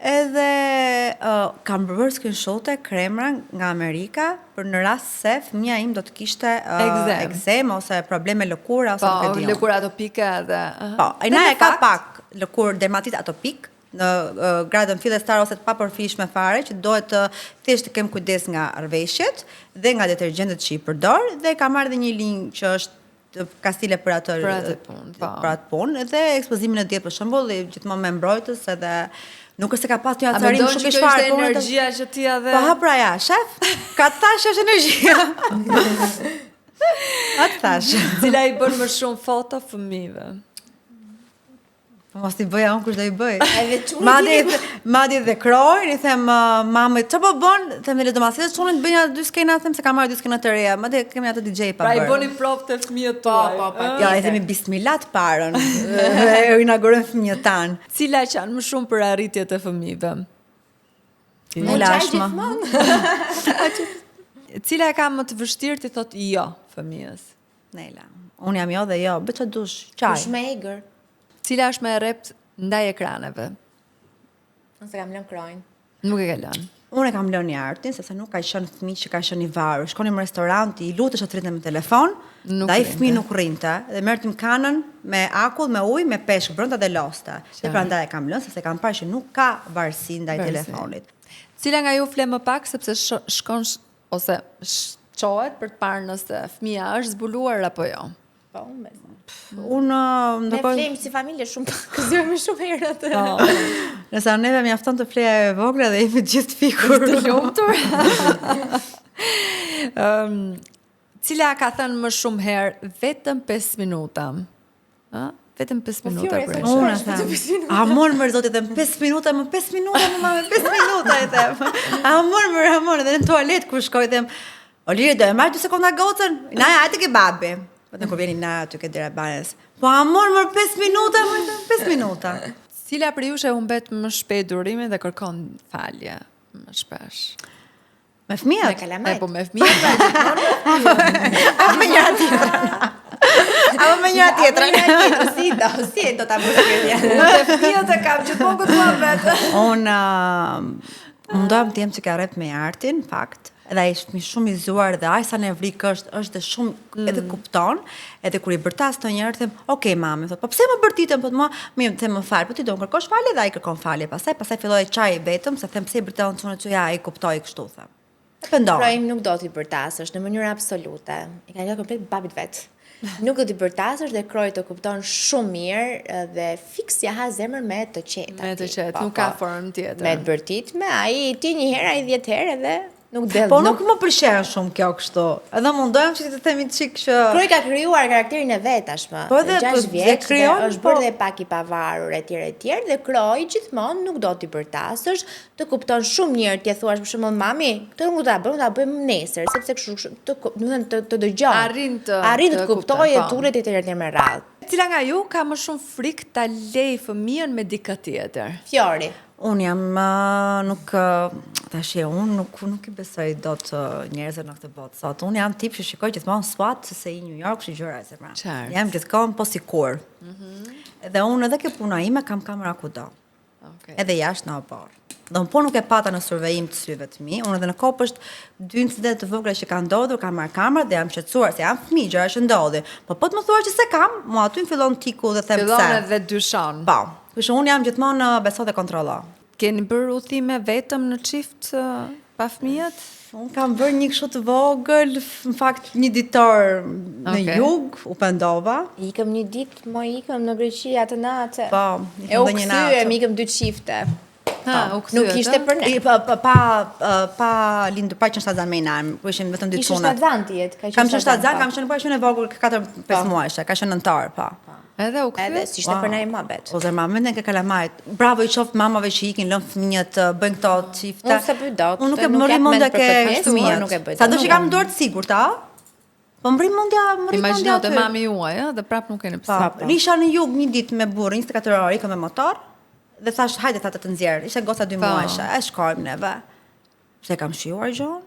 Edhe kam bërë screenshot-e kremra nga Amerika për në rast se fëmia im do të kishte ekzem ose probleme lëkure ose nuk e di. Po, lëkura atopike edhe. Po, ai ka pak lëkurë dermatit atopik në gradën fillestare ose të papërfishme fare që duhet thjesht të kem kujdes nga rrveshjet dhe nga detergjentët që i përdor dhe kam marrë dhe një linjë që është kastile për atë punë dhe ekspozimin e diet për shembull gjithmonë me mbrojtës edhe nuk është se ka pas një atërim shumë i shfarë. A mendon që është energjia që ti edhe... Po hapra ja, shef, ka të thash është energjia. A të thash. Cila i bën më shumë foto fëmijëve? Po mos t'i bëja unë kush do i bëj. Madje dhe Krojnë, i them mamit, që po bën? Them le domasitet çunin të bëjnë 2 skena, them se ka marrë 2 skena të reja. Madje kemi atë DJ pa bërë. Pra i bëni provë të fëmijët tuaj. Po. Ja, i themi bismillah të parën. E inaugurojmë fëmijët tan. Cila janë më shumë për arritjet e fëmijëve? Në lashma. Cila ka më të vështirë ti thot jo fëmijës? Nela. Unë jam jo dhe jo, bëj çfarë dush, çaj. Kush më egër? Cila është më e rrept ndaj ekraneve? Nëse kam lënë Krojnë. Nuk e ka lënë. Unë e kam lënë artin, sepse nuk ka qenë fëmijë që ka qenë i varur. Shkonim në restorant, i lutesh të rrinte me telefon, dhe ai fëmijë nuk rrinte. Dhe merrtim kanën me akull, me ujë, me peshk brenda dhe loste. Dhe prandaj e kam lënë sepse kam parë që nuk ka varësi ndaj telefonit. Cila nga ju fle më pak sepse shkon ose çohet për të parë nëse fëmia është zbuluar apo jo. Po, Unë ne flejmë si familje shumë, këzojmë shumë herët. Nësa neve mjafton të fleja e vogla dhe jemi gjithë fikur. Të lumtur. Cila ka thënë më shumë herë vetëm 5 minuta? Vetëm 5 minuta për e Unë them. Amor më zoti them 5 minuta, më 5 minuta, më 5 minuta e them. Amor, edhe në tualet kur shkoj them, Oliri do e marr 2 sekonda gocën. Na hajde ke babi. Po të kur vjeni na aty ke dera banës. Po amor më 5 minuta, më 5 minuta. Cila për ju që humbet më shpejt durimin dhe kërkon falje më shpesh? Me fëmijët? Me kalamajt. Po me fëmijët. Apo me njëra tjetër. Apo me njëra tjetër. Si do ta bëj. Te fëmijët e kam gjithmonë këtë muhabet. Unë mundohem të jem që ka rrep me artin, fakt. Edhe ai është shumë i zuar dhe ai sa nevrik është dhe shumë edhe kupton, edhe kur i bërtas të njerë them, "Okej, mami", thot, "Po pse më bërtitën?" Po më fal, po ti do kërkosh falje dhe ai kërkon falje. Pastaj filloi çaji vetëm, se them pse i bërton çunë që ja ai kuptoi kështu them. Pendon. Pra im nuk do t'i bërtasësh në mënyrë absolute. I ka komplet babit vet. Nuk do t'i bërtasësh dhe kroj të kupton shumë mirë dhe fiks ja ha zemrën me të qetë. Me të qetë, nuk ka formë tjetër. Me të bërtitme, ai ti një herë, ai 10 herë edhe nuk del. Po nuk më pëlqen shumë kjo kështu. Edhe mundohem që të themi çik që Kroj ka krijuar karakterin e vet tashmë. Po edhe 6 vjeç krijon, është bërë dhe pak i pavarur etj dhe Kroj gjithmonë nuk do t'i bërtasësh, të kupton shumë mirë, ti thuash për shembull mami, këtë nuk ta bëjmë nesër, sepse kështu të dëgjon. Arrin të kuptojë e turet etj me radhë. Cila nga ju ka më shumë frikë ta lej fëmijën me dikë tjetër? Fjori. Unë jam unë nuk i besoj dot njerëzve në këtë botë sot. Unë jam tip që shikoj gjithmonë SWAT se i New York si gjëra e zemra. Jam gjithkohën po sikur. Edhe unë edhe ke puna ime kam kamera kudo. Edhe jashtë në opor. Dhe unë po nuk e pata në survejim të syve të mi, unë edhe në kopësht 2 incident të vogla që kanë ndodhur, kam marrë kamera dhe jam qetësuar se jam fëmijë gjëra që ndodhi. Po të më thuar që se kam, mua aty më fillon tiku dhe them pse. Fillon edhe dyshon. Po. Kështu unë jam gjithmonë beso dhe kontrollo. Keni bërë udhime vetëm në çift pa fëmijët? Unë kam bërë një kështu të vogël, në fakt një ditor në jug, u pendova. Ikëm një ditë, ikëm në Greqi atë natë. Po, u kthyem, ikëm 2 çifte. Nuk ishte për ne. Pa lindur, pa qenë shtazan me i narmë, ku ishim vetëm 2 çuna. Ishte shtazan ti jetë? Kam qenë shtazan, kam qenë e vogël 4-5 muajshe, ka qenë nëntar, pa. Edhe u kthy. Edhe s'ishte për ne i mohabet. O zërma, me në ke kalamajt. Bravo i qoftë mamave që ikin, lënë fëmijët, bëjnë këto çifte. Unë se bëj dot. Unë nuk e më mund të ke fëmijët. Sa do që kam dorë të sigurt, a? Po më mundja aty. Imagjino te mami juaj, dhe prap nuk keni pse. Nisha në jug një ditë me burr, 24 orë ikëm me motor. Dhe thash, hajde të nxjerr. Ishte goca 2 muajshe, e shkojmë neve. Pse kam shijuar gjën?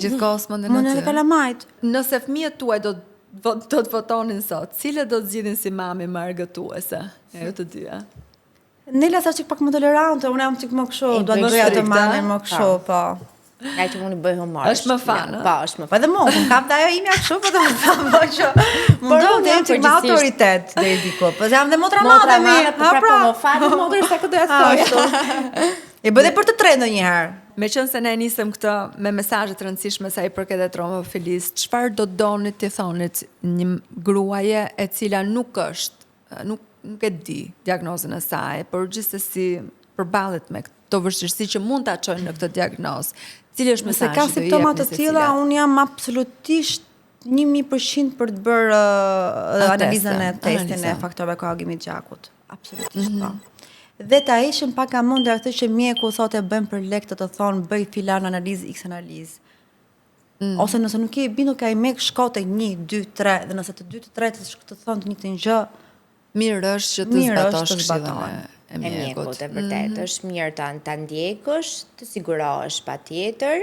Gjithkohës mendën aty. Mundën kalamajt. Nëse fëmijët tuaj do të votonin sot, cilët do të zgjidhin si mami më argëtuese? Ju të dyja. Nela sa çik pak më tolerante, unë jam çik më kështu, do të bëja të mamin më kështu, po. Nga që unë i bëj humor. Është më fan, Po, është më fan. Po edhe mua, unë kam dhe ajo imja kështu, po të më thamë që mundohem të jem që me autoritet dhe i diku, po jam dhe motra madhe mi, po pra, më falë, modër se këtë do ja thoja. E bëdhe për të tre ndonjëherë. Me qënë se ne nisëm këtë me mesazhe të rëndësishme sa i përket e trombofilisë, çfarë do donit të thonit një gruaje e cila nuk e di diagnozën e saj, por gjithsesi përballet me këto vështirësi që mund ta çojnë në këtë diagnozë. Cili është mesazhi? Se ka simptoma të tilla, unë jam absolutisht 1000% për të bërë analizën e testin e faktorëve koagimit gjakut. Absolutisht po. Dhe ta ishim pak a mund atë që mjeku thot e bëjmë për lek të thonë bëj filan analizë, x analizë. Ose nëse nuk e bindu ka i mjek shko tek 1, 2, 3 dhe nëse të 2 të 3 të thonë të njëjtin gjë, mirë është që të zbatosh këshillën e mjekut. E vërtet, është mirë ta ndjekësh, të sigurohesh patjetër,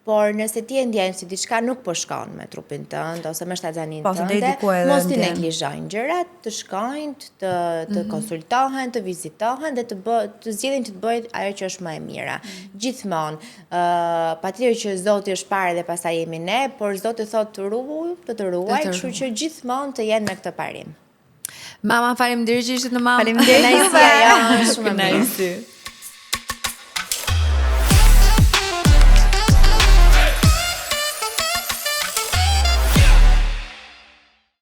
por nëse ti e ndjen si diçka nuk po shkon me trupin tënd ose me shtatzanin Po, se deri tënde, diku edhe mos t'i ndjen. neglizhojnë gjërat, të shkojnë, të konsultohen, të vizitohen dhe të zgjedhin që të bëjë ajo që është më e mira. Gjithmonë, patjetër që Zoti është parë dhe pastaj jemi ne, por Zoti thotë të ruaj, të ruaj, kështu që gjithmonë të jenë me këtë parim. Mama, faleminderit që ishit në Mama. Faleminderit. Kënaqësia jonë, shumë e mirë. Kënaqësi.